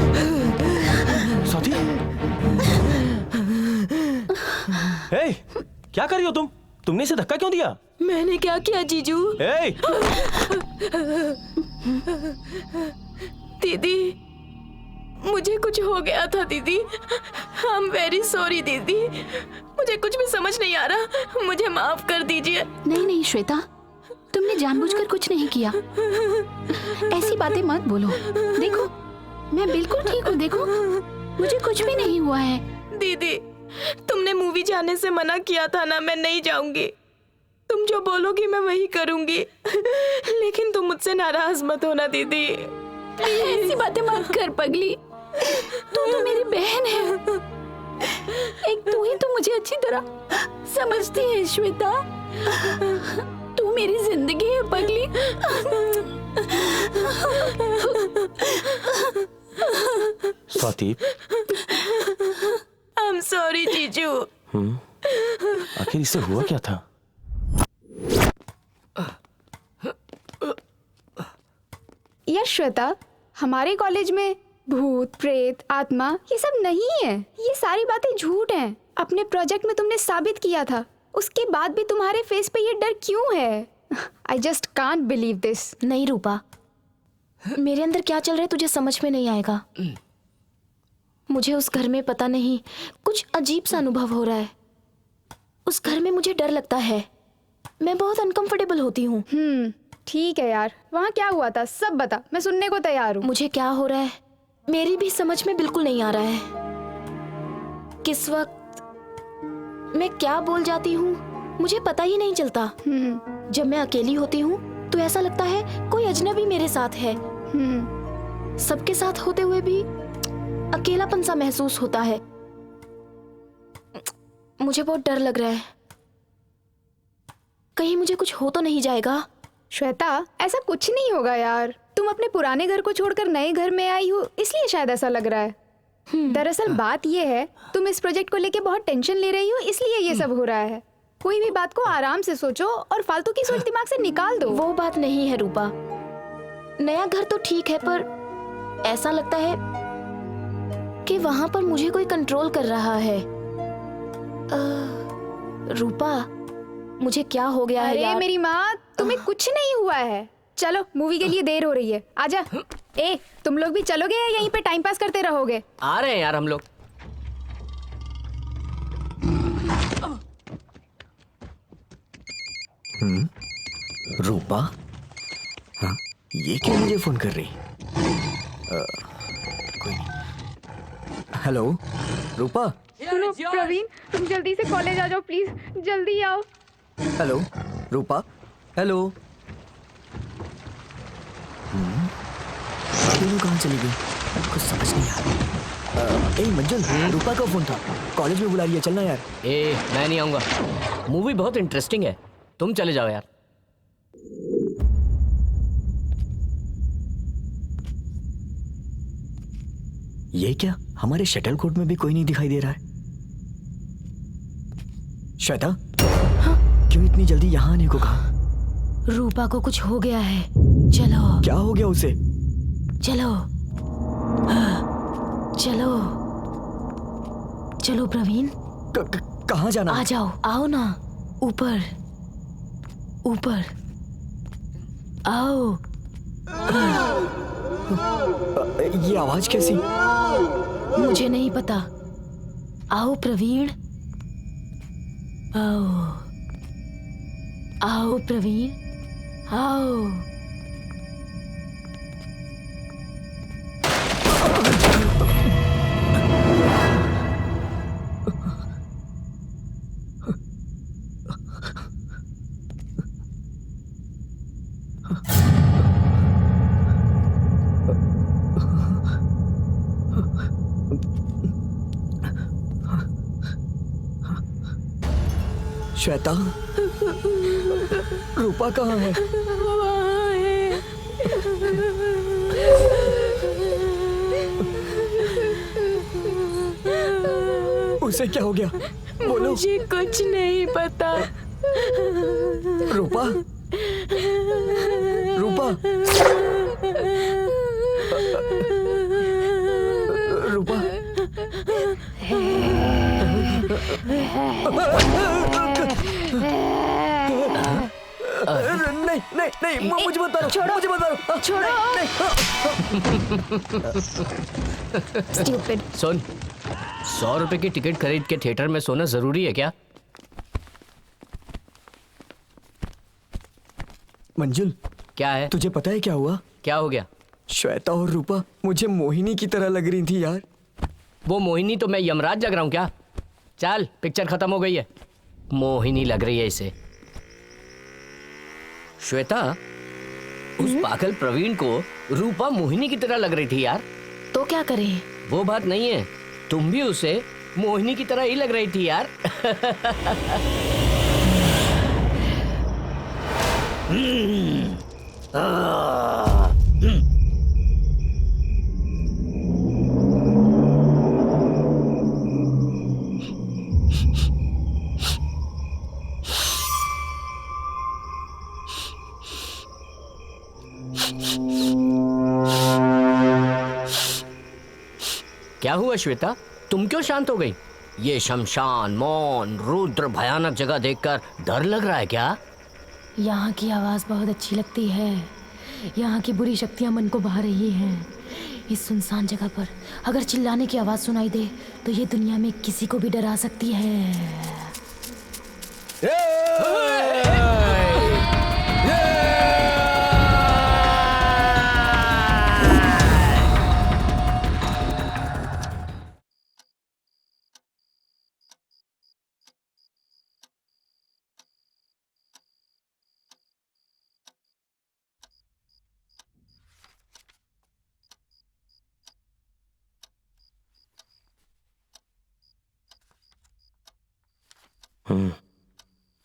स्वाति, हे, क्या कर रही हो तुम? तुमने इसे धक्का क्यों दिया? मैंने क्या किया जीजू? हे, दीदी, मुझे कुछ हो गया था दीदी। आई एम वेरी सॉरी दीदी। मुझे कुछ भी समझ नहीं आ रहा, मुझे माफ कर दीजिए। नहीं नहीं श्वेता, तुमने जानबूझकर कुछ नहीं किया। ऐसी बातें मत बोलो। देखो, मैं बिल्कुल ठीक हूँ। देखो, मुझे कुछ भी नहीं हुआ है। दीदी, तुमने मूवी जाने से मना किया था ना, मैं नहीं जाऊंगी। तुम जो बोलोगी मैं वही करूंगी। लेकिन तुम मुझसे नाराज मत होना दीदी। ऐसी बातें मत कर पगली। तू तो मेरी बहन है। एक तू ही तो मुझे अच्छी तरह समझती है श्वेता। तू मेरी जिंदगी है पगली। स्वाति, आई एम सॉरी जीजू। आखिर इससे हुआ क्या था? यार श्वेता, हमारे कॉलेज में भूत, प्रेत, आत्मा ये सब नहीं है। ये सारी बातें झूठ हैं। अपने प्रोजेक्ट में तुमने साबित किया था, उसके बाद भी तुम्हारे फेस पे ये डर क्यों है? I just can't believe this. नहीं रूपा, मेरे अंदर क्या चल रहा है तुझे समझ में नहीं आएगा। मुझे उस घर में पता नहीं कुछ अजीब सा अनुभव हो रहा है। उस घर में मुझे डर लगता है। मैं बहुत अनकंफर्टेबल होती हूँ। ठीक है यार, वहाँ क्या हुआ था सब बता, मैं सुनने को तैयार हूँ। मुझे क्या हो रहा है मेरी भी समझ में बिल्कुल नहीं आ रहा है। किस वक्त मैं क्या बोल जाती हूँ मुझे पता ही नहीं चलता। जब मैं अकेली होती हूँ तो ऐसा लगता है कोई अजनबी मेरे साथ है। सबके साथ होते हुए भी अकेलापन सा महसूस होता है। मुझे बहुत डर लग रहा है, कहीं मुझे कुछ हो तो नहीं जाएगा। श्वेता, ऐसा कुछ नहीं होगा यार। तुम अपने पुराने घर को छोड़कर नए घर में आई हो, इसलिए शायद ऐसा लग रहा है। दरअसल बात ये है, तुम इस प्रोजेक्ट को लेके बहुत टेंशन ले रही हो, इसलिए ये सब हो रहा है। कोई भी बात को आराम से सोचो और फालतू की सोच दिमाग से निकाल दो। वो बात नहीं है रूपा, नया घर तो ठीक है पर ऐसा लगता है कि वहां पर मुझे कोई कंट्रोल कर रहा है। रूपा, मुझे क्या हो गया है अरे यार? मेरी माँ, तुम्हें कुछ नहीं हुआ है। चलो, मूवी के लिए देर हो रही है, आजा। ए, तुम लोग भी चलोगे या यहीं पे टाइम पास करते रहोगे? आ रहे हैं यार हम लोग। रूपा? हाँ, ये क्यों मुझे फोन कर रही? कोई नहीं। हेलो रूपा? सुनो प्रवीण, तुम जल्दी से कॉलेज आ जाओ प्लीज, जल्दी आओ। हेलो रूपा? हेलो? तीनों कहाँ चली गई? कुछ समझ नहीं आ रहा। ए मंजल, रूपा का फोन था, कॉलेज में बुला रही है, चलना यार। ए, मैं नहीं आऊंगा। मूवी बहुत इंटरेस्टिंग है, तुम चले जाओ यार। ये क्या, हमारे शटल कोर्ट में भी कोई नहीं दिखाई दे रहा है। श्वेता, क्यों इतनी जल्दी यहाँ आने को कहा? रूपा को कुछ हो गया है। चलो। क्या हो गया उसे? चलो चलो चलो प्रवीण। कहाँ जाना? आ जाओ, आओ ना, ऊपर ऊपर आओ। ये आवाज कैसी? मुझे नहीं पता। आओ प्रवीण, आओ आओ प्रवीण, आओ। श्वेता, रूपा कहाँ है? उसे क्या हो गया? बोलो। मुझे कुछ नहीं पता। रूपा, रूपा, रूपा। नहीं नहीं नहीं, मुझे बता दो, छोड़ो, मुझे बता दो, छोड़ो। Stupid. सुन, 100 रुपए की टिकट खरीद के थिएटर में सोना जरूरी है क्या? मंजुल, क्या है? तुझे पता है क्या हुआ? क्या हो गया? श्वेता और रूपा मुझे मोहिनी की तरह लग रही थी यार। वो मोहिनी तो मैं यमराज लग रहा हूँ क्या? चल, पिक्चर खत्म हो गई है। मोहिनी लग रही है इसे। श्वेता, उस पागल प्रवीण को रूपा मोहिनी की तरह लग रही थी यार। तो क्या करें? वो बात नहीं है, तुम भी उसे मोहिनी की तरह ही लग रही थी यार। क्या हुआ श्वेता, तुम क्यों शांत हो गई? ये शमशान, मौन, रुद्र भयानक जगह देखकर डर लग रहा है क्या? यहाँ की आवाज़ बहुत अच्छी लगती है। यहाँ की बुरी शक्तियाँ मन को भा रही हैं। इस सुनसान जगह पर अगर चिल्लाने की आवाज़ सुनाई दे तो ये दुनिया में किसी को भी डरा सकती है।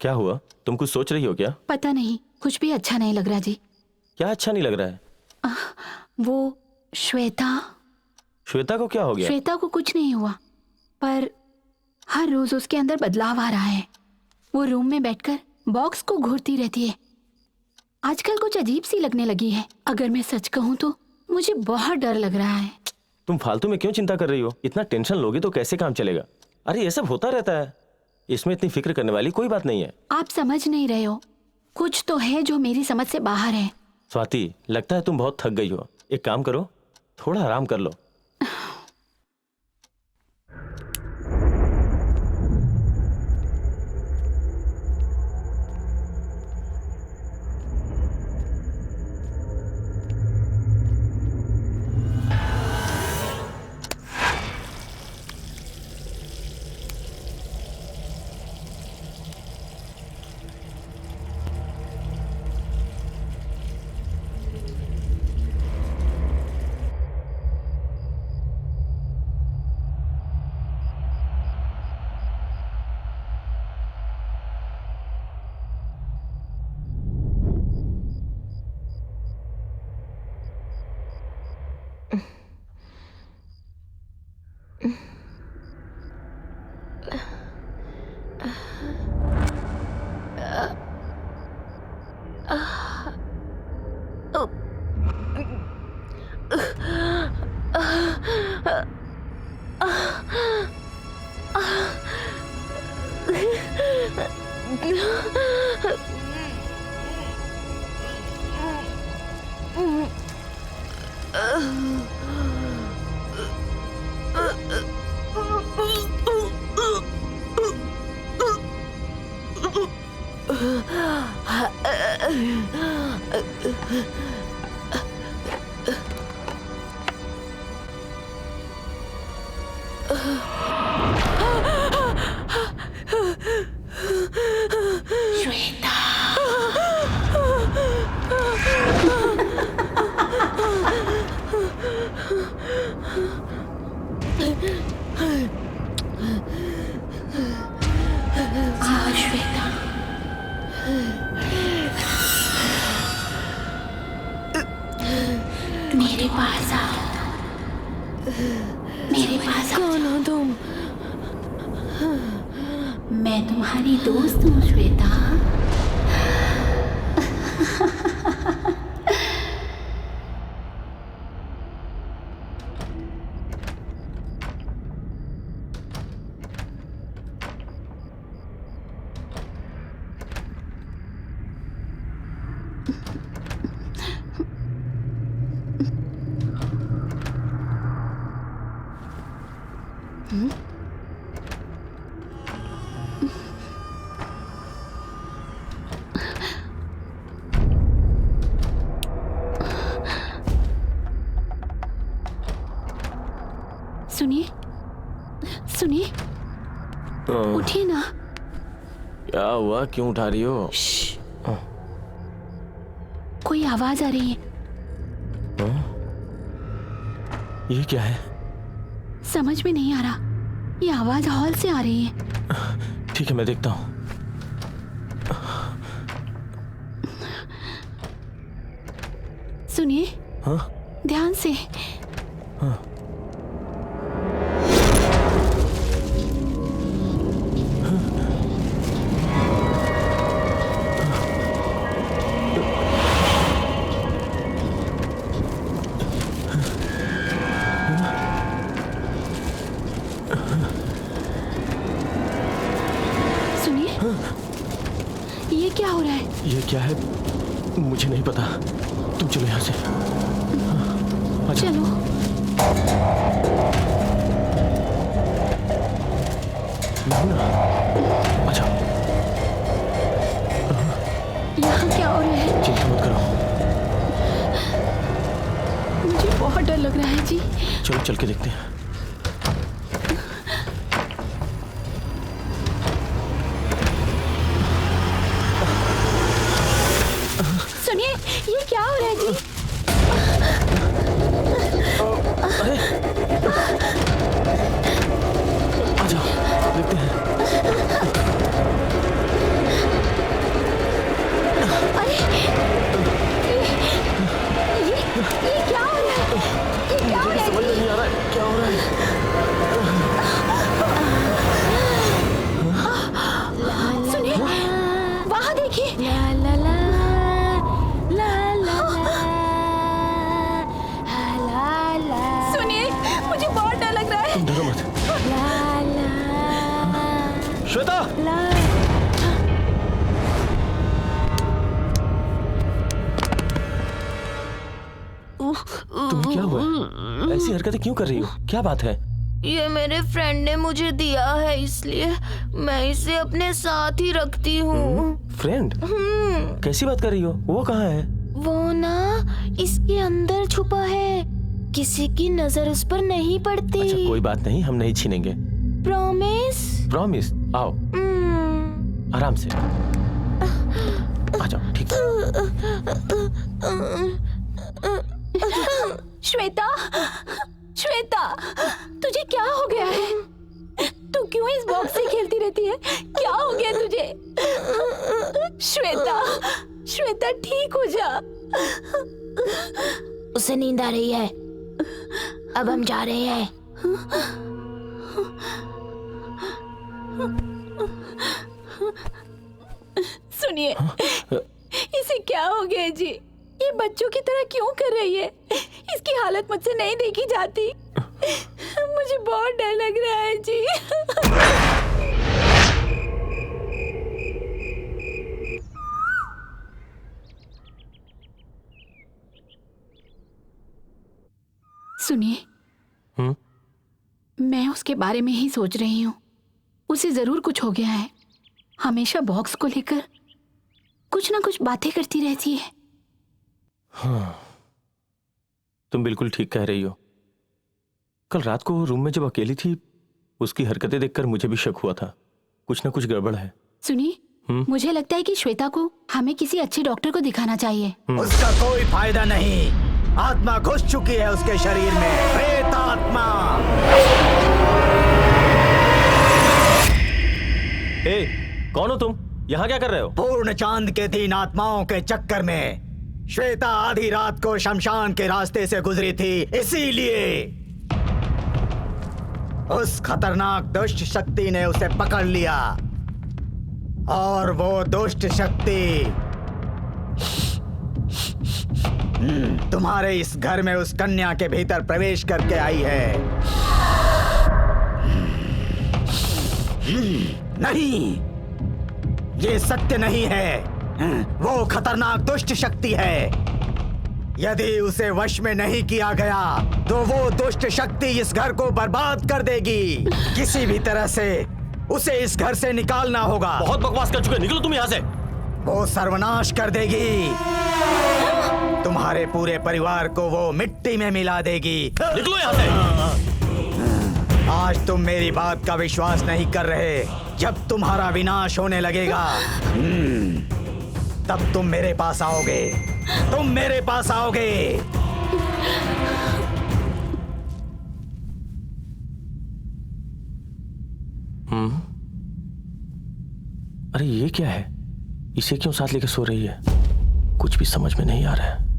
क्या हुआ? तुम कुछ सोच रही हो क्या? पता नहीं, कुछ भी अच्छा नहीं लग रहा जी। क्या अच्छा नहीं लग रहा है? वो श्वेता। श्वेता को क्या हो गया? श्वेता को कुछ नहीं हुआ, पर हर रोज उसके अंदर बदलाव आ रहा है। वो रूम में बैठकर बॉक्स को घूरती रहती है। आजकल कुछ अजीब सी लगने लगी है। अगर मैं सच कहूँ तो मुझे बहुत डर लग रहा है। तुम फालतू में क्यों चिंता कर रही हो? इतना टेंशन लोगे तो कैसे काम चलेगा? अरे ये सब होता रहता है, इसमें इतनी फिक्र करने वाली कोई बात नहीं है। आप समझ नहीं रहे हो, कुछ तो है जो मेरी समझ से बाहर है। स्वाति, लगता है तुम बहुत थक गई हो। एक काम करो, थोड़ा आराम कर लो। मेरे पास आओ, मेरे पास आओ। कौन हो तुम? मैं तुम्हारी दोस्त हूँ श्वेता। सुनिए सुनिए, उठिए ना। क्या हुआ, क्यों उठा रही हो? कोई आवाज आ रही है। ये क्या है? समझ में नहीं आ रहा। ये आवाज हॉल से आ रही है। ठीक है, मैं देखता हूँ। सुनिए। हाँ? ध्यान से। हाँ। ये क्या हो रहा है? ये क्या है मुझे नहीं पता। तुम चलो यहाँ से। चलो। अच्छा, यहाँ क्या हो रहा है? चिंता मत करो। मुझे बहुत डर लग रहा है जी। चलो चल के देखते हैं। सुनिए, ये क्या हो रहा है जी? अरे आ जाओ, देखते हैं। अरे ये क्या हो रहा है? ये क्या हो रहा है? समझ में नहीं आ रहा है क्या हो रहा है। सुनिए, वहाँ देखिए। सुनिए, मुझे बहुत डर लग रहा है। तुम डरो मत। श्वेता, तुम्हें क्या हुआ? ऐसी हरकतें क्यों कर रही हो? क्या बात है? ये मेरे फ्रेंड ने मुझे दिया है, इसलिए मैं इसे अपने साथ ही रखती हूँ। फ्रेंड? कैसी बात कर रही हो? वो कहाँ है? वो ना इसके अंदर छुपा है, किसी की नजर उस पर नहीं पड़ती। अच्छा, कोई बात नहीं, हम नहीं छीनेंगे। प्रॉमिस? प्रॉमिस। आओ, आराम से आ जाओ। ठीक श्वेता, श्वेता, तुझे क्या हो गया है? तू क्यों इस बॉक्स से खेलती रहती है? क्या हो गया तुझे? श्वेता, श्वेता ठीक हो जा। उसे नींद आ रही है। अब हम जा रहे हैं। सुनिए, इसे क्या हो गया जी? ये बच्चों की तरह क्यों कर रही है? इसकी हालत मुझसे नहीं देखी जाती। मुझे बहुत डर लग रहा है जी। सुनिए, मैं उसके बारे में ही सोच रही हूँ। उसे जरूर कुछ हो गया है। हमेशा बॉक्स को लेकर कुछ ना कुछ बातें करती रहती है। हाँ, तुम बिल्कुल ठीक कह रही हो। कल रात को वो रूम में जब अकेली थी, उसकी हरकतें देखकर मुझे भी शक हुआ था, कुछ ना कुछ गड़बड़ है। सुनिए, मुझे लगता है कि श्वेता को हमें किसी अच्छे डॉक्टर को दिखाना चाहिए। उसका कोई फायदा नहीं। आत्मा घुस चुकी है उसके शरीर में, प्रेत आत्मा। ए, कौन हो तुम? यहाँ क्या कर रहे हो? पूर्ण चांद के 3 आत्माओं के चक्कर में श्वेता आधी रात को शमशान के रास्ते से गुजरी थी, इसीलिए उस खतरनाक दुष्ट शक्ति ने उसे पकड़ लिया। और वो दुष्ट शक्ति तुम्हारे इस घर में उस कन्या के भीतर प्रवेश करके आई है। नहीं, ये सत्य नहीं है। वो खतरनाक दुष्ट शक्ति है। यदि उसे वश में नहीं किया गया तो वो दुष्ट शक्ति इस घर को बर्बाद कर देगी। किसी भी तरह से उसे इस घर से निकालना होगा। बहुत बकवास कर चुके, निकलो तुम यहाँ से। वो सर्वनाश कर देगी। तुम्हारे पूरे परिवार को वो मिट्टी में मिला देगी। निकलो यहाँ से। आज तुम मेरी बात का विश्वास नहीं कर रहे। जब तुम्हारा विनाश होने लगेगा, तब तुम मेरे पास आओगे। तुम मेरे पास आओगे। अरे ये क्या है? इसे क्यों साथ लेकर सो रही है? कुछ भी समझ में नहीं आ रहा है।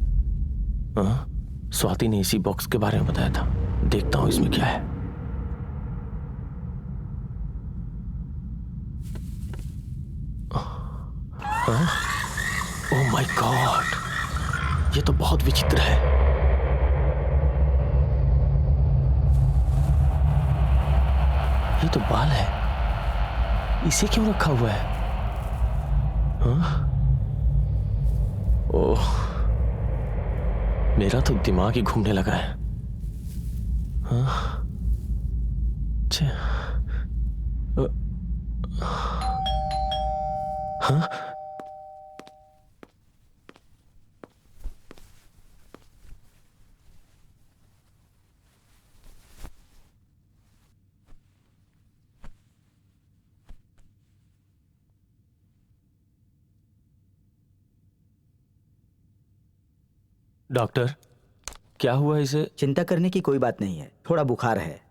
स्वाति ने इसी बॉक्स के बारे में बताया था। देखता हूं इसमें क्या है। ओह माय गॉड, ये तो बहुत विचित्र है। ये तो बाल है, इसे क्यों रखा हुआ है? ओह, मेरा तो दिमाग ही घूमने लगा है। डॉक्टर, क्या हुआ इसे? चिंता करने की कोई बात नहीं है। थोड़ा बुखार है।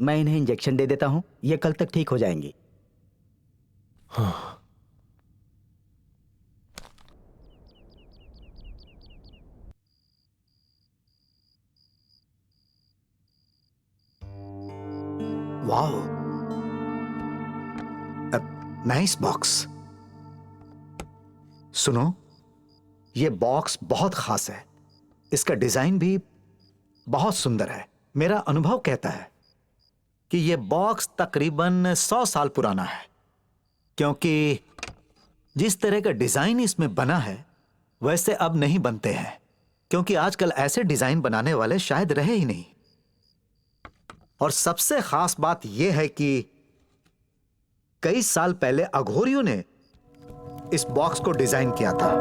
मैं इन्हें इंजेक्शन दे देता हूं, ये कल तक ठीक हो जाएंगी। हाँ। Wow, nice box. सुनो, ये बॉक्स बहुत खास है। इसका डिजाइन भी बहुत सुंदर है। मेरा अनुभव कहता है कि ये बॉक्स तकरीबन 100 साल पुराना है, क्योंकि जिस तरह का डिजाइन इसमें बना है वैसे अब नहीं बनते हैं, क्योंकि आजकल ऐसे डिजाइन बनाने वाले शायद रहे ही नहीं। और सबसे खास बात यह है कि कई साल पहले अघोरियों ने इस बॉक्स को डिजाइन किया था,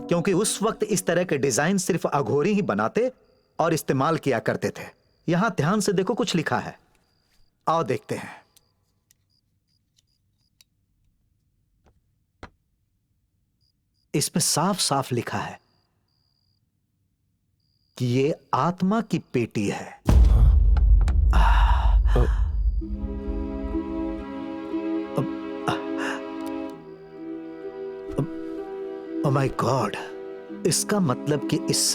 क्योंकि उस वक्त इस तरह के डिजाइन सिर्फ अघोरी ही बनाते और इस्तेमाल किया करते थे। यहां ध्यान से देखो, कुछ लिखा है। आओ देखते हैं। इसमें साफ साफ लिखा है कि ये आत्मा की पेटी है। ओह माय गॉड, इसका मतलब कि इस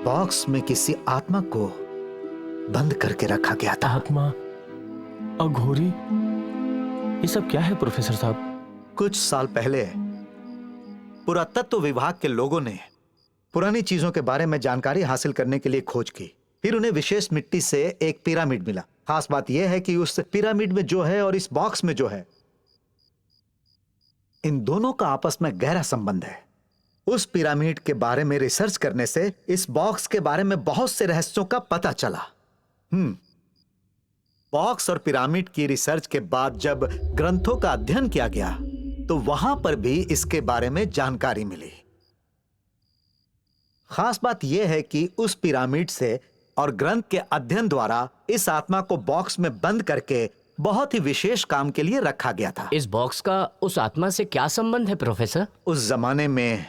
बॉक्स में किसी आत्मा को बंद करके रखा गया था। आत्मा? अघोरी, ये सब क्या है प्रोफेसर साहब? कुछ साल पहले पुरातत्व विभाग के लोगों ने पुरानी चीजों के बारे में जानकारी हासिल करने के लिए खोज की। फिर उन्हें विशेष मिट्टी से एक पिरामिड मिला। खास बात यह है कि उस पिरामिड में जो है और इस बॉक्स में जो है, इन दोनों का आपस में गहरा संबंध है। उस पिरामिड के बारे में रिसर्च करने से इस बॉक्स के बारे में बहुत से रहस्यों का पता चला। बॉक्स और पिरामिड की रिसर्च के बाद जब ग्रंथों का अध्ययन किया गया तो वहां पर भी इसके बारे में जानकारी मिली। खास बात यह है कि उस पिरामिड से और ग्रंथ के अध्ययन द्वारा इस आत्मा को बॉक्स में बंद करके बहुत ही विशेष काम के लिए रखा गया था। इस बॉक्स का उस आत्मा से क्या संबंध है प्रोफेसर? उस जमाने में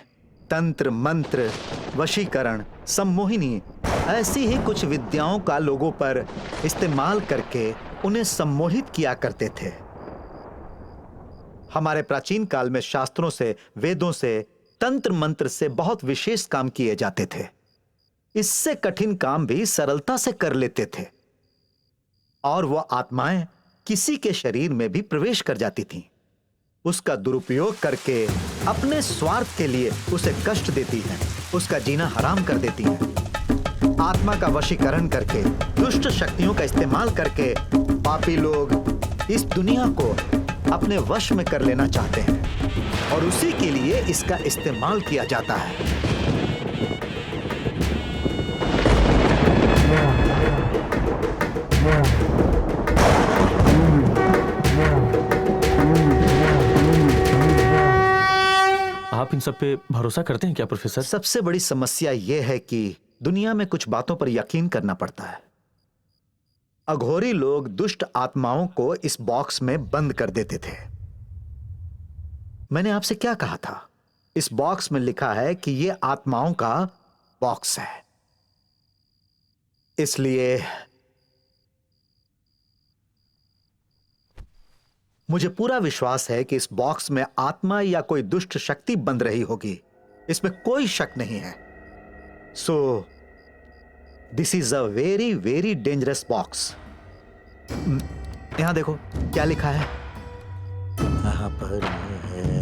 तंत्र मंत्र, वशीकरण, सम्मोहिनी, ऐसी ही कुछ विद्याओं का लोगों पर इस्तेमाल करके उन्हें सम्मोहित किया करते थे। हमारे प्राचीन काल में शास्त्रों से, वेदों से, तंत्र मंत्र से बहुत विशेष काम किए जाते थे। इससे कठिन काम भी सरलता से कर लेते थे और वह आत्माएं किसी के शरीर में भी प्रवेश कर जाती थीं। उसका दुरुपयोग करके अपने स्वार्थ के लिए उसे कष्ट देती हैं, उसका जीना हराम कर देती हैं। आत्मा का वशीकरण करके, दुष्ट शक्तियों का इस्तेमाल करके पापी लोग इस दुनिया को अपने वश में कर लेना चाहते हैं और उसी के लिए इसका इस्तेमाल किया जाता है। आप इन सब पे भरोसा करते हैं क्या प्रोफेसर? सबसे बड़ी समस्या यह है कि दुनिया में कुछ बातों पर यकीन करना पड़ता है। अघोरी लोग दुष्ट आत्माओं को इस बॉक्स में बंद कर देते थे। मैंने आपसे क्या कहा था? इस बॉक्स में लिखा है कि यह आत्माओं का बॉक्स है। इसलिए मुझे पूरा विश्वास है कि इस बॉक्स में आत्मा या कोई दुष्ट शक्ति बंद रही होगी, इसमें कोई शक नहीं है। So this is a very very dangerous box. यहां देखो क्या लिखा है। यहां पर ये है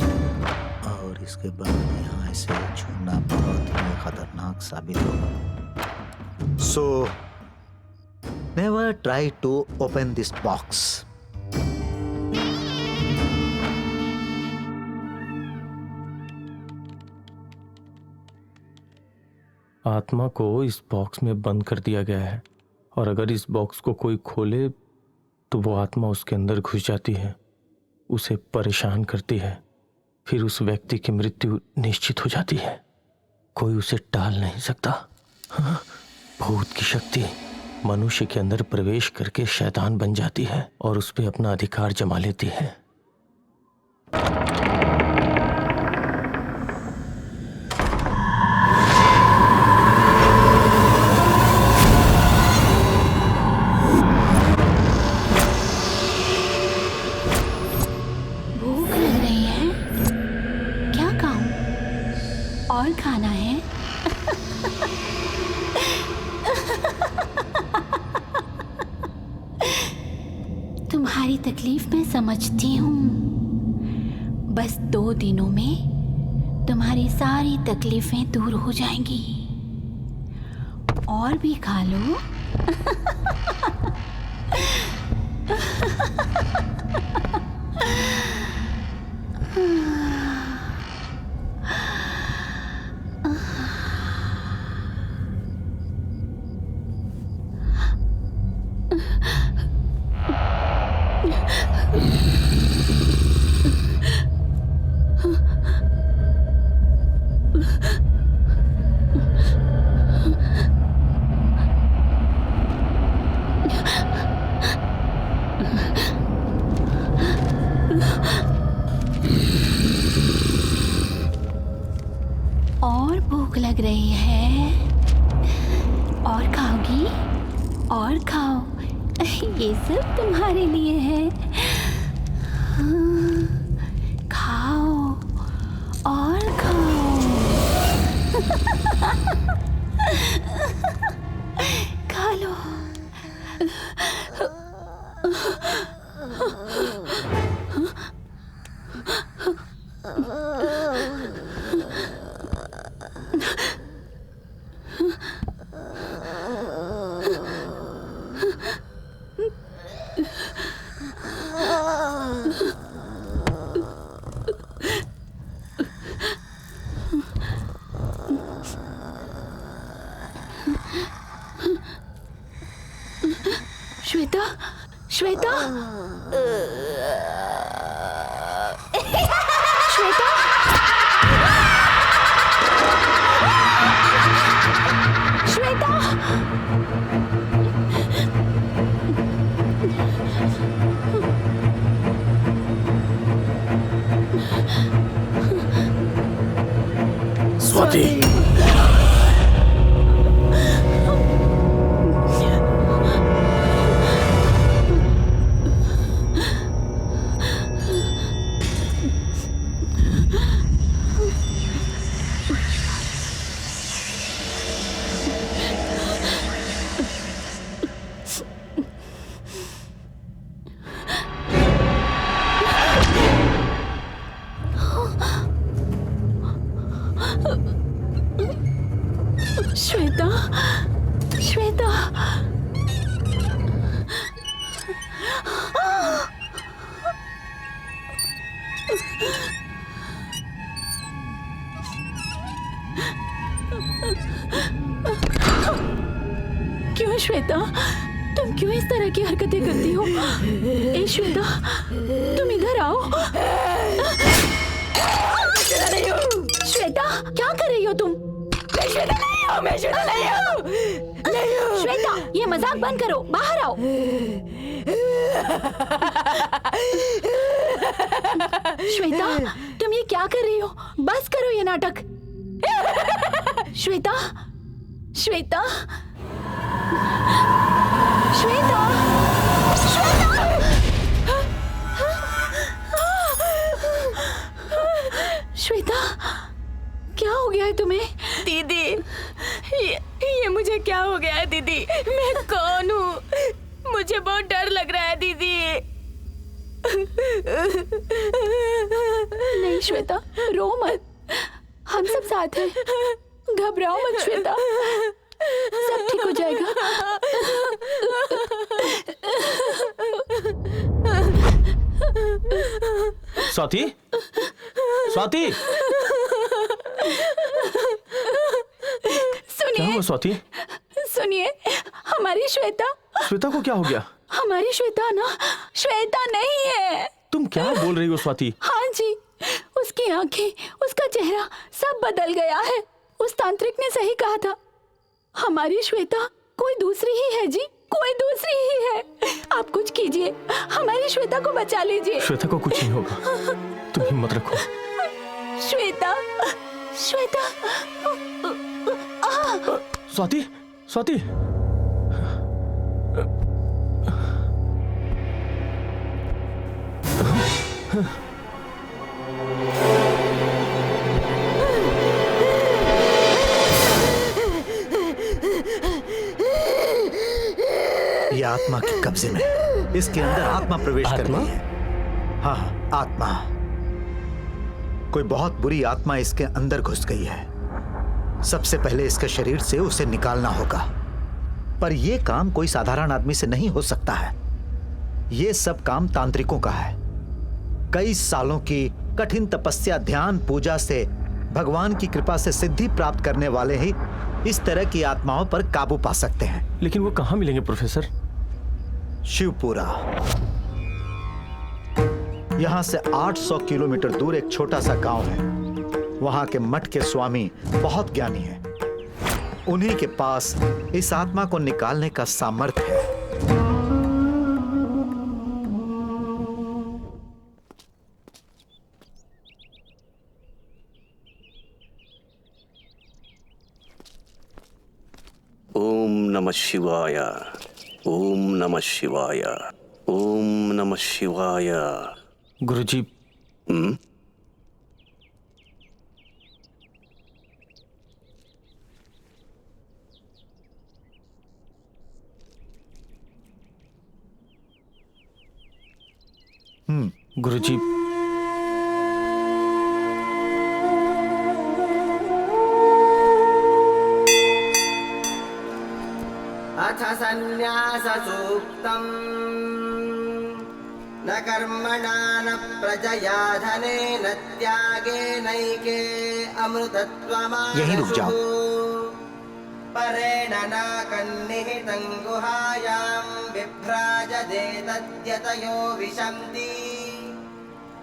और इसके बाद में यहां इसे छूना बहुत ही खतरनाक साबित होगा। So never try to open this box. आत्मा को इस बॉक्स में बंद कर दिया गया है और अगर इस बॉक्स को कोई खोले तो वो आत्मा उसके अंदर घुस जाती है, उसे परेशान करती है, फिर उस व्यक्ति की मृत्यु निश्चित हो जाती है। कोई उसे टाल नहीं सकता। हाँ? भूत की शक्ति मनुष्य के अंदर प्रवेश करके शैतान बन जाती है और उस पर अपना अधिकार जमा लेती है। और खाना है? तुम्हारी तकलीफ मैं समझती हूँ। बस 2 दिनों में तुम्हारी सारी तकलीफें दूर हो जाएंगी। और भी खा लो। और भूख लग रही है? और खाओगी? और खाओ, ये सब तुम्हारे लिए है। हाँ, खाओ और खाओ। खा लो। श्वेता, श्वेता, श्वेता, श्वेता, स्वाति, श्वेता, श्वेता, क्यों श्वेता, तुम क्यों इस तरह की हरकतें करती हो? ए श्वेता, तुम इधर आओ। श्वेता, क्या कर रही हो तुम? मैं श्वेता नहीं हूँ, मैं श्वेता नहीं हूँ। श्वेता, ये मजाक बंद करो, बाहर आओ। श्वेता, तुम ये क्या कर रही हो? बस करो ये नाटक। श्वेता, श्वेता, श्वेता, श्वेता, क्या हो गया है तुम्हें? दीदी, ये मुझे क्या हो गया है दीदी? मैं कौन हूँ? मुझे बहुत डर लग रहा है दीदी। नहीं श्वेता, रो मत, हम सब साथ हैं। घबराओ मत श्वेता, सब ठीक हो जाएगा। स्वाति, स्वाति, क्या हुआ स्वाति? सुनिए, हमारी श्वेता। श्वेता को क्या हो गया? हमारी श्वेता ना, श्वेता नहीं है। तुम क्या बोल रही हो स्वाति? हाँ जी, उसकी आंखें, उसका चेहरा सब बदल गया है। उस तांत्रिक ने सही कहा था, हमारी श्वेता कोई दूसरी ही है जी, कोई दूसरी ही है। आप कुछ कीजिए, हमारी श्वेता को बचा लीजिए। श्वेता को कुछ नहीं होगा, तुम हिम्मत रखो। श्वेता, श्वेता, स्वाति, स्वाति, ये आत्मा के कब्जे में, इसके अंदर आत्मा प्रवेश कर गई है। हाँ, आत्मा, कोई बहुत बुरी आत्मा इसके अंदर घुस गई है। सबसे पहले इसके शरीर से उसे निकालना होगा, पर यह काम कोई साधारण आदमी से नहीं हो सकता है। यह सब काम तांत्रिकों का है। कई सालों की कठिन तपस्या, ध्यान, पूजा से भगवान की कृपा से सिद्धि प्राप्त करने वाले ही इस तरह की आत्माओं पर काबू पा सकते हैं। लेकिन वो कहाँ मिलेंगे प्रोफेसर? शिवपुरा, यहां से 800 किलोमीटर दूर एक छोटा सा गांव है। वहां के मठ के स्वामी बहुत ज्ञानी हैं। उन्हीं के पास इस आत्मा को निकालने का सामर्थ्य है। ओम नमः शिवाय, ओम नमः शिवाय, ओम नमः शिवाय। गुरुजी, गुरुजी, अथ सन्न्याससूक्तम् न कर्मणा न प्रजया धनेन त्यागेनैके अमृतत्वमानशुः। यहीं रुक जाओ। परेण नाकन्निहितं गुहायां विभ्राजते तद्यतयो विशन्ति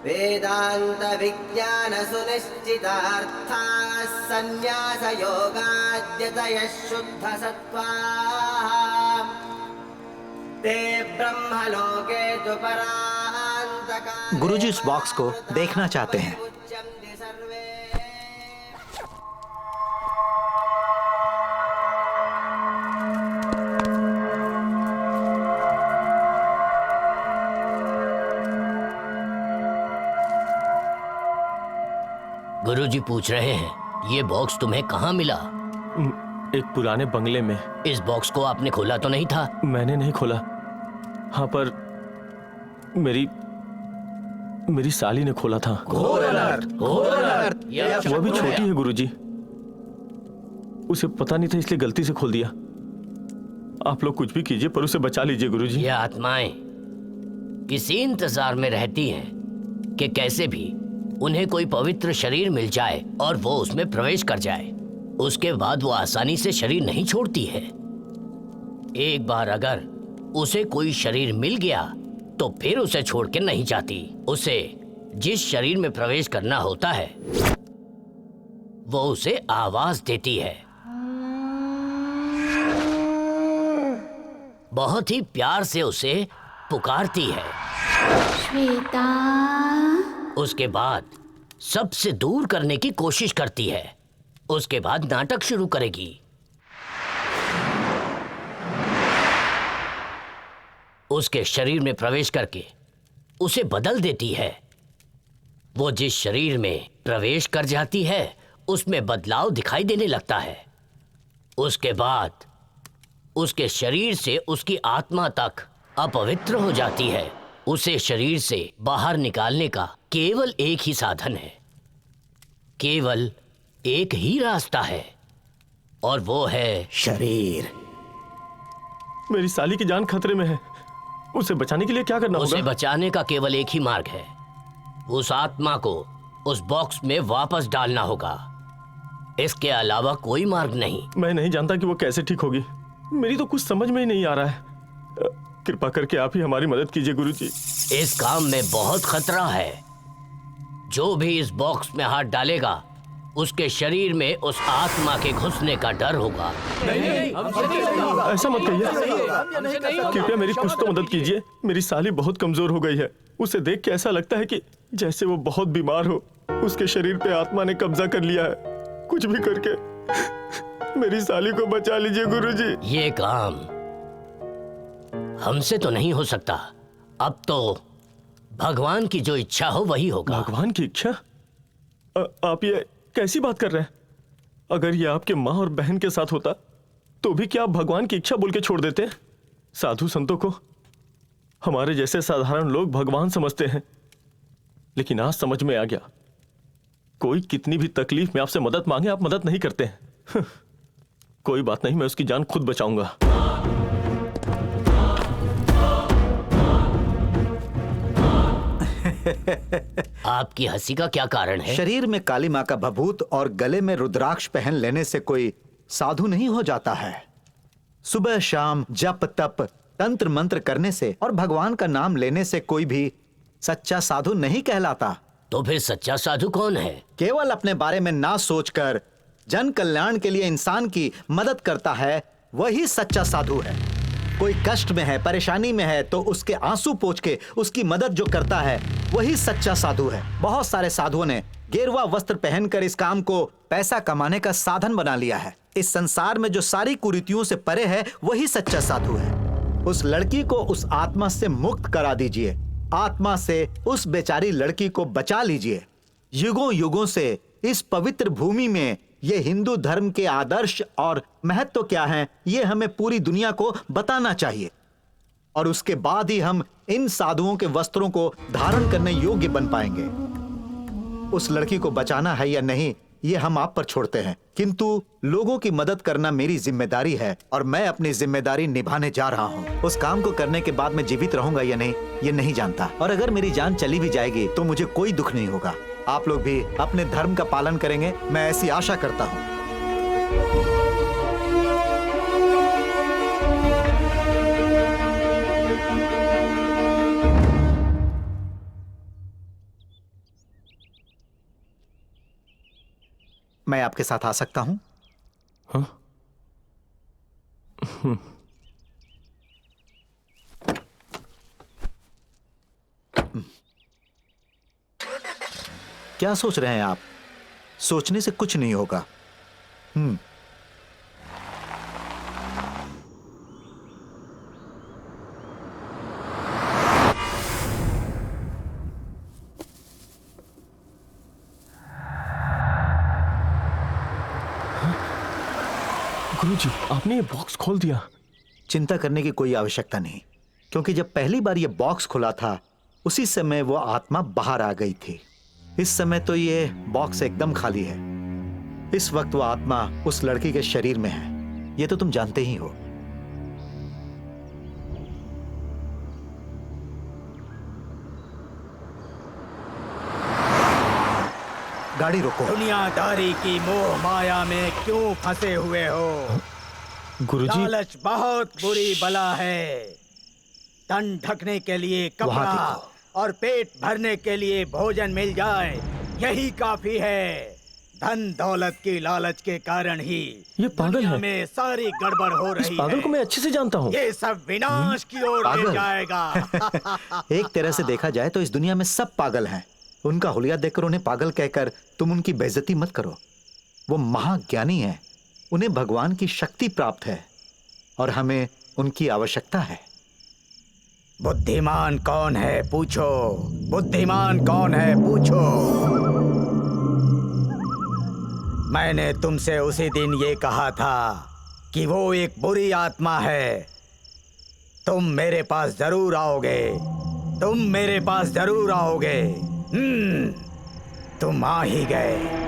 वेदान्तविज्ञानसुनिश्चितार्थाः सन्न्यासयोगाद्यतयः शुद्धसत्त्वाः ते ब्रह्मलोके तु परान्तकाले। गुरुजी इस बॉक्स को देखना चाहते हैं। मुच्यन्ते सर्वे। गुरुजी पूछ रहे हैं ये बॉक्स तुम्हें कहाँ मिला? एक पुराने बंगले में। इस बॉक्स को आपने खोला तो नहीं था? मैंने नहीं खोला। हाँ, पर मेरी साली ने खोला था। घोर अनर्थ। वो भी छोटी है गुरुजी, उसे पता नहीं था इसलिए गलती से खोल दिया। आप लोग कुछ भी कीजिए पर उसे बचा लीजिए गुरुजी। ये आत्माएं इसी इंतजार में रहती हैं कि कैसे भी उन्हें कोई पवित्र शरीर मिल जाए और वो उसमें प्रवेश कर जाए। उसके बाद वो आसानी से शरीर नहीं छोड़ती है। एक बार अगर उसे कोई शरीर मिल गया तो फिर उसे छोड़ के नहीं जाती। उसे जिस शरीर में प्रवेश करना होता है वो उसे आवाज देती है। बहुत ही प्यार से उसे पुकारती है। श्वेता। उसके बाद सबसे दूर करने की कोशिश करती है। उसके बाद नाटक शुरू करेगी। उसके शरीर में प्रवेश करके उसे बदल देती है। वो जिस शरीर में प्रवेश कर जाती है उसमें बदलाव दिखाई देने लगता है। उसके बाद उसके शरीर से उसकी आत्मा तक अपवित्र हो जाती है। उसे शरीर से बाहर निकालने का केवल एक ही साधन है, केवल एक ही रास्ता है, और वो है शरीर। मेरी साली की जान खतरे में है, उसे बचाने के लिए क्या करना होगा? उसे बचाने का केवल एक ही मार्ग है। उस आत्मा को उस बॉक्स में वापस डालना होगा। इसके अलावा कोई मार्ग नहीं। मैं नहीं जानता कि वो कैसे ठीक होगी। मेरी तो कुछ समझ में ही नहीं आ रहा है। कृपा करके आप ही हमारी मदद कीजिए गुरुजी। इस काम में बहुत खतरा है। जो भी इस बॉक्स में हाथ डालेगा उसके शरीर में उस आत्मा के घुसने का डर होगा। ऐसा मत कहिए, कृपया मेरी कुछ तो मदद कीजिए। मेरी साली बहुत कमजोर हो गई है। उसे देख के ऐसा लगता है कि जैसे वो बहुत बीमार हो। उसके शरीर पे आत्मा ने कब्जा कर लिया है। कुछ भी करके मेरी साली को बचा लीजिए गुरुजी। ये काम हमसे तो नहीं हो सकता। अब तो भगवान की जो इच्छा हो वही होगा। भगवान की इच्छा? आप ये कैसी बात कर रहे हैं? अगर ये आपके माँ और बहन के साथ होता तो भी क्या आप भगवान की इच्छा बोल के छोड़ देते? साधु संतों को हमारे जैसे साधारण लोग भगवान समझते हैं, लेकिन आज समझ में आ गया, कोई कितनी भी तकलीफ में आपसे मदद मांगे आप मदद नहीं करते हैं। कोई बात नहीं, मैं उसकी जान खुद बचाऊंगा। आपकी हंसी का क्या कारण है? शरीर में काली माँ का भभूत और गले में रुद्राक्ष पहन लेने से कोई साधु नहीं हो जाता है। सुबह शाम जप तप तंत्र मंत्र करने से और भगवान का नाम लेने से कोई भी सच्चा साधु नहीं कहलाता। तो फिर सच्चा साधु कौन है? केवल अपने बारे में ना सोचकर जन कल्याण के लिए इंसान की मदद करता है, वही सच्चा साधु है। कोई कष्ट में है, परेशानी में है तो उसके आंसू पोंछ के उसकी मदद जो करता है वही सच्चा साधु है। बहुत सारे साधुओं ने गेरुआ वस्त्र पहनकर इस काम को पैसा कमाने का साधन बना लिया है। इस संसार में जो सारी कुरीतियों से परे है वही सच्चा साधु है। उस लड़की को उस आत्मा से मुक्त करा दीजिए। आत्मा से उस बेचारी लड़की को बचा लीजिए। युगों युगों से इस पवित्र भूमि में ये हिंदू धर्म के आदर्श और महत्व क्या हैं, ये हमें पूरी दुनिया को बताना चाहिए। और उसके बाद ही हम इन साधुओं के वस्त्रों को धारण करने योग्य बन पाएंगे। उस लड़की को बचाना है या नहीं, ये हम आप पर छोड़ते हैं, किंतु लोगों की मदद करना मेरी जिम्मेदारी है और मैं अपनी जिम्मेदारी निभाने जा रहा हूँ। उस काम को करने के बाद मैं जीवित रहूंगा या नहीं, ये नहीं जानता। और अगर मेरी जान चली भी जाएगी तो मुझे कोई दुख नहीं होगा। आप लोग भी अपने धर्म का पालन करेंगे, मैं ऐसी आशा करता हूँ। मैं आपके साथ आ सकता हूं? हाँ? क्या सोच रहे हैं आप? सोचने से कुछ नहीं होगा। गुरुजी, आपने ये बॉक्स खोल दिया। चिंता करने की कोई आवश्यकता नहीं, क्योंकि जब पहली बार ये बॉक्स खुला था उसी समय वो आत्मा बाहर आ गई थी। इस समय तो ये बॉक्स एकदम खाली है। इस वक्त वो आत्मा उस लड़की के शरीर में है, ये तो तुम जानते ही हो। गाड़ी रोको। दुनियादारी की मोह माया में क्यों फंसे हुए हो? गुरुजी, लालच बहुत बुरी बला है। तन ढकने के लिए कपड़ा और पेट भरने के लिए भोजन मिल जाए, यही काफी है। धन दौलत की लालच के कारण ही ये पागल है। में सारी गड़बड़ हो रही है। इस पागल को मैं अच्छे से जानता हूँ। ये सब विनाश की ओर ले जाएगा। एक तरह से देखा जाए तो इस दुनिया में सब पागल हैं। उनका हुलिया देखकर उन्हें पागल कहकर तुम उनकी बेइज्जती मत करो। वो महाज्ञानी है, उन्हें भगवान की शक्ति प्राप्त है और हमें उनकी आवश्यकता है। बुद्धिमान कौन है पूछो, बुद्धिमान कौन है पूछो। मैंने तुमसे उसी दिन ये कहा था कि वो एक बुरी आत्मा है। तुम मेरे पास जरूर आओगे, तुम मेरे पास जरूर आओगे। तुम आ ही गए।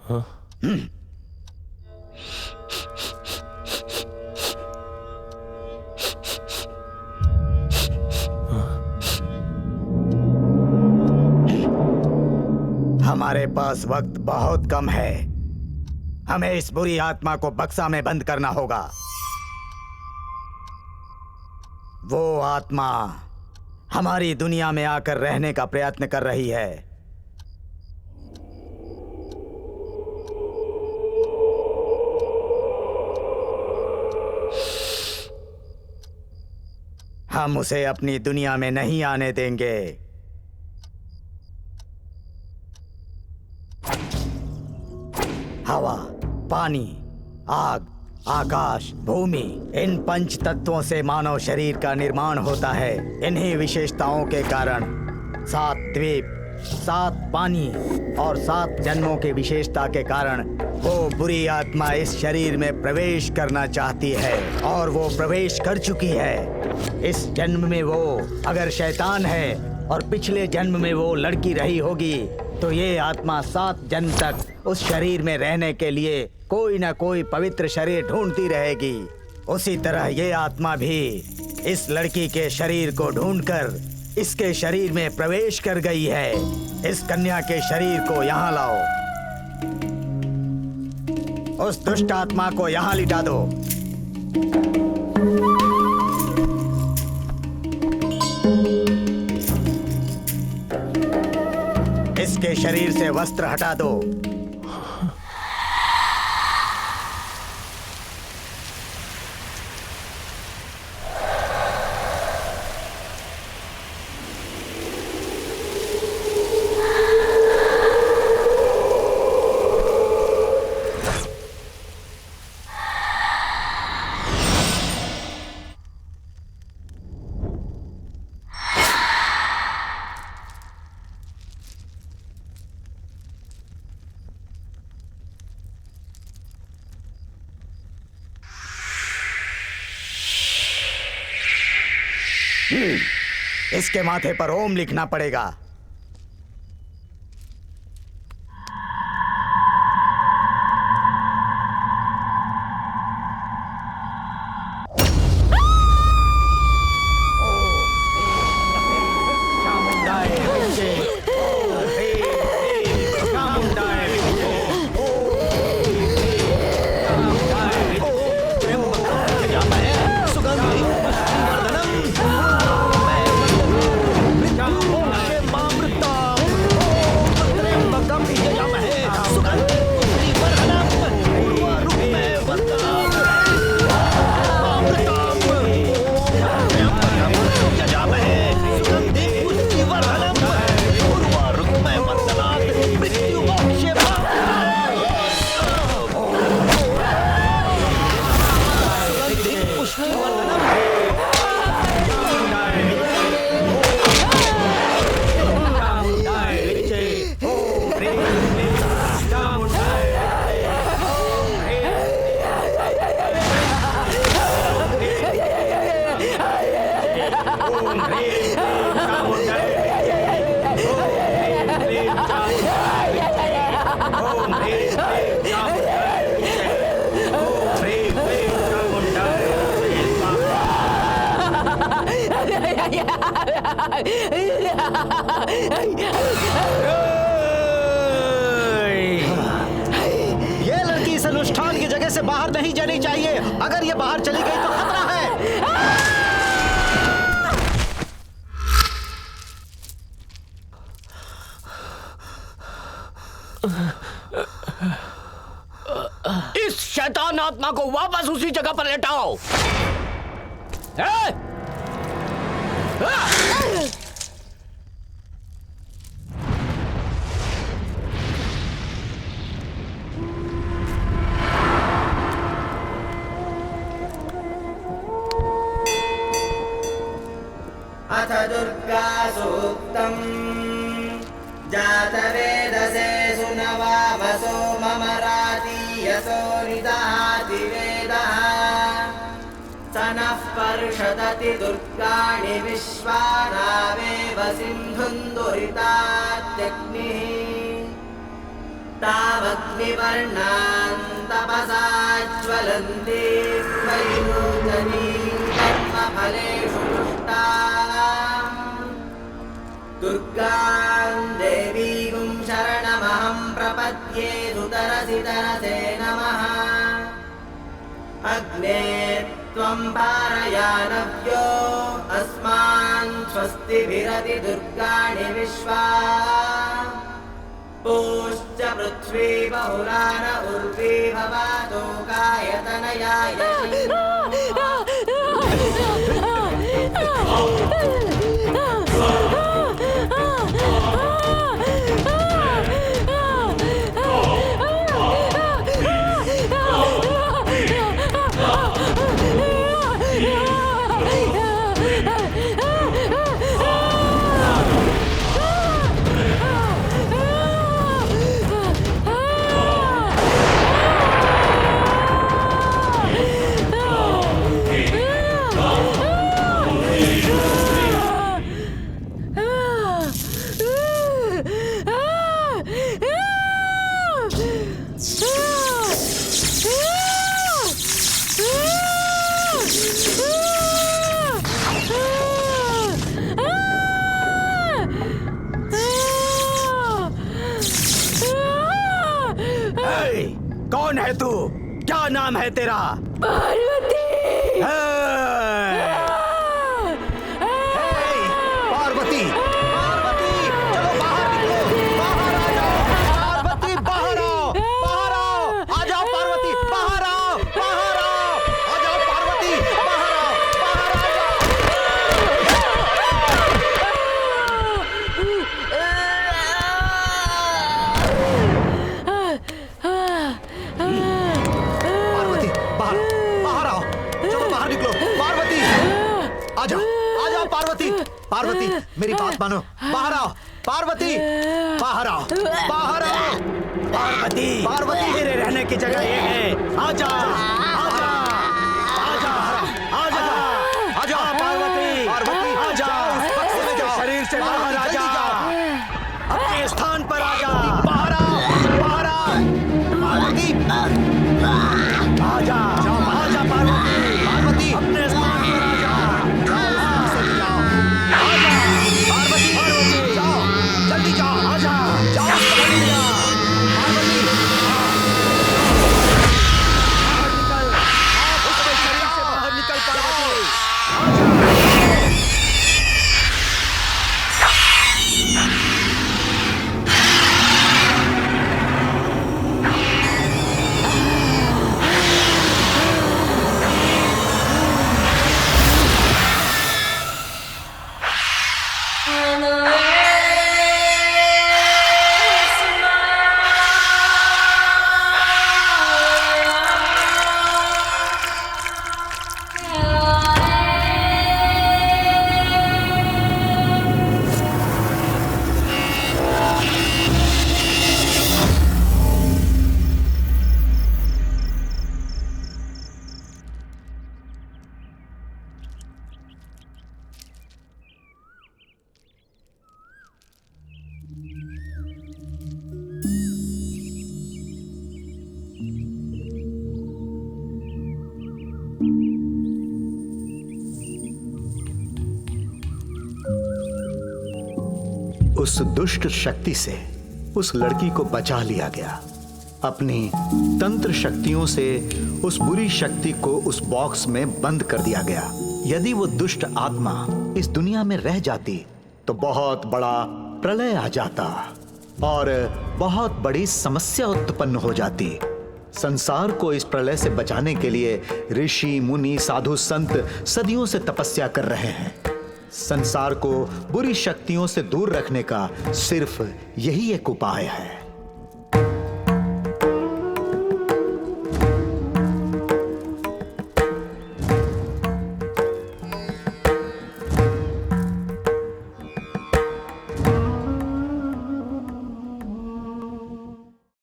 हाँ? हमारे पास वक्त बहुत कम है। हमें इस बुरी आत्मा को बक्सा में बंद करना होगा। वो आत्मा हमारी दुनिया में आकर रहने का प्रयत्न कर रही है। हम उसे अपनी दुनिया में नहीं आने देंगे। हवा, पानी, आग, आकाश, भूमि, इन पंच तत्वों से मानव शरीर का निर्माण होता है। इन्हीं विशेषताओं के कारण 7 द्वीप, 7 पानी और 7 जन्मों की विशेषता के कारण वो बुरी आत्मा इस शरीर में प्रवेश करना चाहती है और वो प्रवेश कर चुकी है। इस जन्म में वो अगर शैतान है और पिछले जन्म में वो लड़की रही होगी तो ये आत्मा 7 जन्म तक उस शरीर में रहने के लिए कोई ना कोई पवित्र शरीर ढूंढती रहेगी। उसी तरह ये आत्मा भी इस लड़की के शरीर को ढूंढकर इसके शरीर में प्रवेश कर गई है। इस कन्या के शरीर को यहाँ लाओ। उस दुष्ट आत्मा को यहाँ लिटा दो। इसके शरीर से वस्त्र हटा दो। इसके माथे पर ओम लिखना पड़ेगा। ये लड़की इस अनुष्ठान की जगह से बाहर नहीं जानी चाहिए। अगर ये बाहर चली गई तो खतरा है। इस शैतान आत्मा को वापस उसी जगह पर लेटाओ। अथ दुर्गा सूक्तम् जातवेदसे सुनवावसो ममराति यशो निदहाति वेदः स नः पर्षदति दुर्गाणि विश्वानावेव सिन्धुन्दुरितात्यग्निः तावग्निवर्णान् तपसा ज्वलन्तीं वैनूतनीं कर्मफलेषु तुष्टाम् दुर्गां देवीं शरणमहं प्रपद्ये सुतरसि तरसे नमः अग्ने त्वं पारयानव्यो अस्मान् स्वस्तिभिरति दुर्गाणि विश्वा पूश्च पृथ्वी बहुलान उर्वी भवातो कायतनयाय कौन है तू? क्या नाम है तेरा? पार्वती। पार्वती, पार्वती, चलो बाहर निकलो, बाहर आ जाओ। पार्वती बाहर आओ, बाहर आओ, आ जाओ पार्वती, बाहर आओ, बाहर आओ, आ जाओ पार्वती, बाहर आओ, बाहर आ जाओ। पार्वती बाहर, बाहर आओ, चलो बाहर निकलो। पार्वती आ जाओ, आ जाओ पार्वती, पार्वती मेरी बात मानो, बाहर आओ। पार्वती बाहर आओ, बाहर आओ। पार्वती, पार्वती तेरे रहने की जगह ये है। आजा, आजा, आजा, आजा, आजा पार्वती, पार्वती उस दुष्ट शक्ति से उस लड़की को बचा लिया गया। अपनी तंत्र शक्तियों से उस बुरी शक्ति को उस बॉक्स में बंद कर दिया गया। यदि वो दुष्ट आत्मा इस दुनिया में रह जाती तो बहुत बड़ा प्रलय आ जाता और बहुत बड़ी समस्या उत्पन्न हो जाती। संसार को इस प्रलय से बचाने के लिए ऋषि मुनि साधु संत सदियों से तपस्या कर रहे हैं। संसार को बुरी शक्तियों से दूर रखने का सिर्फ यही एक उपाय है।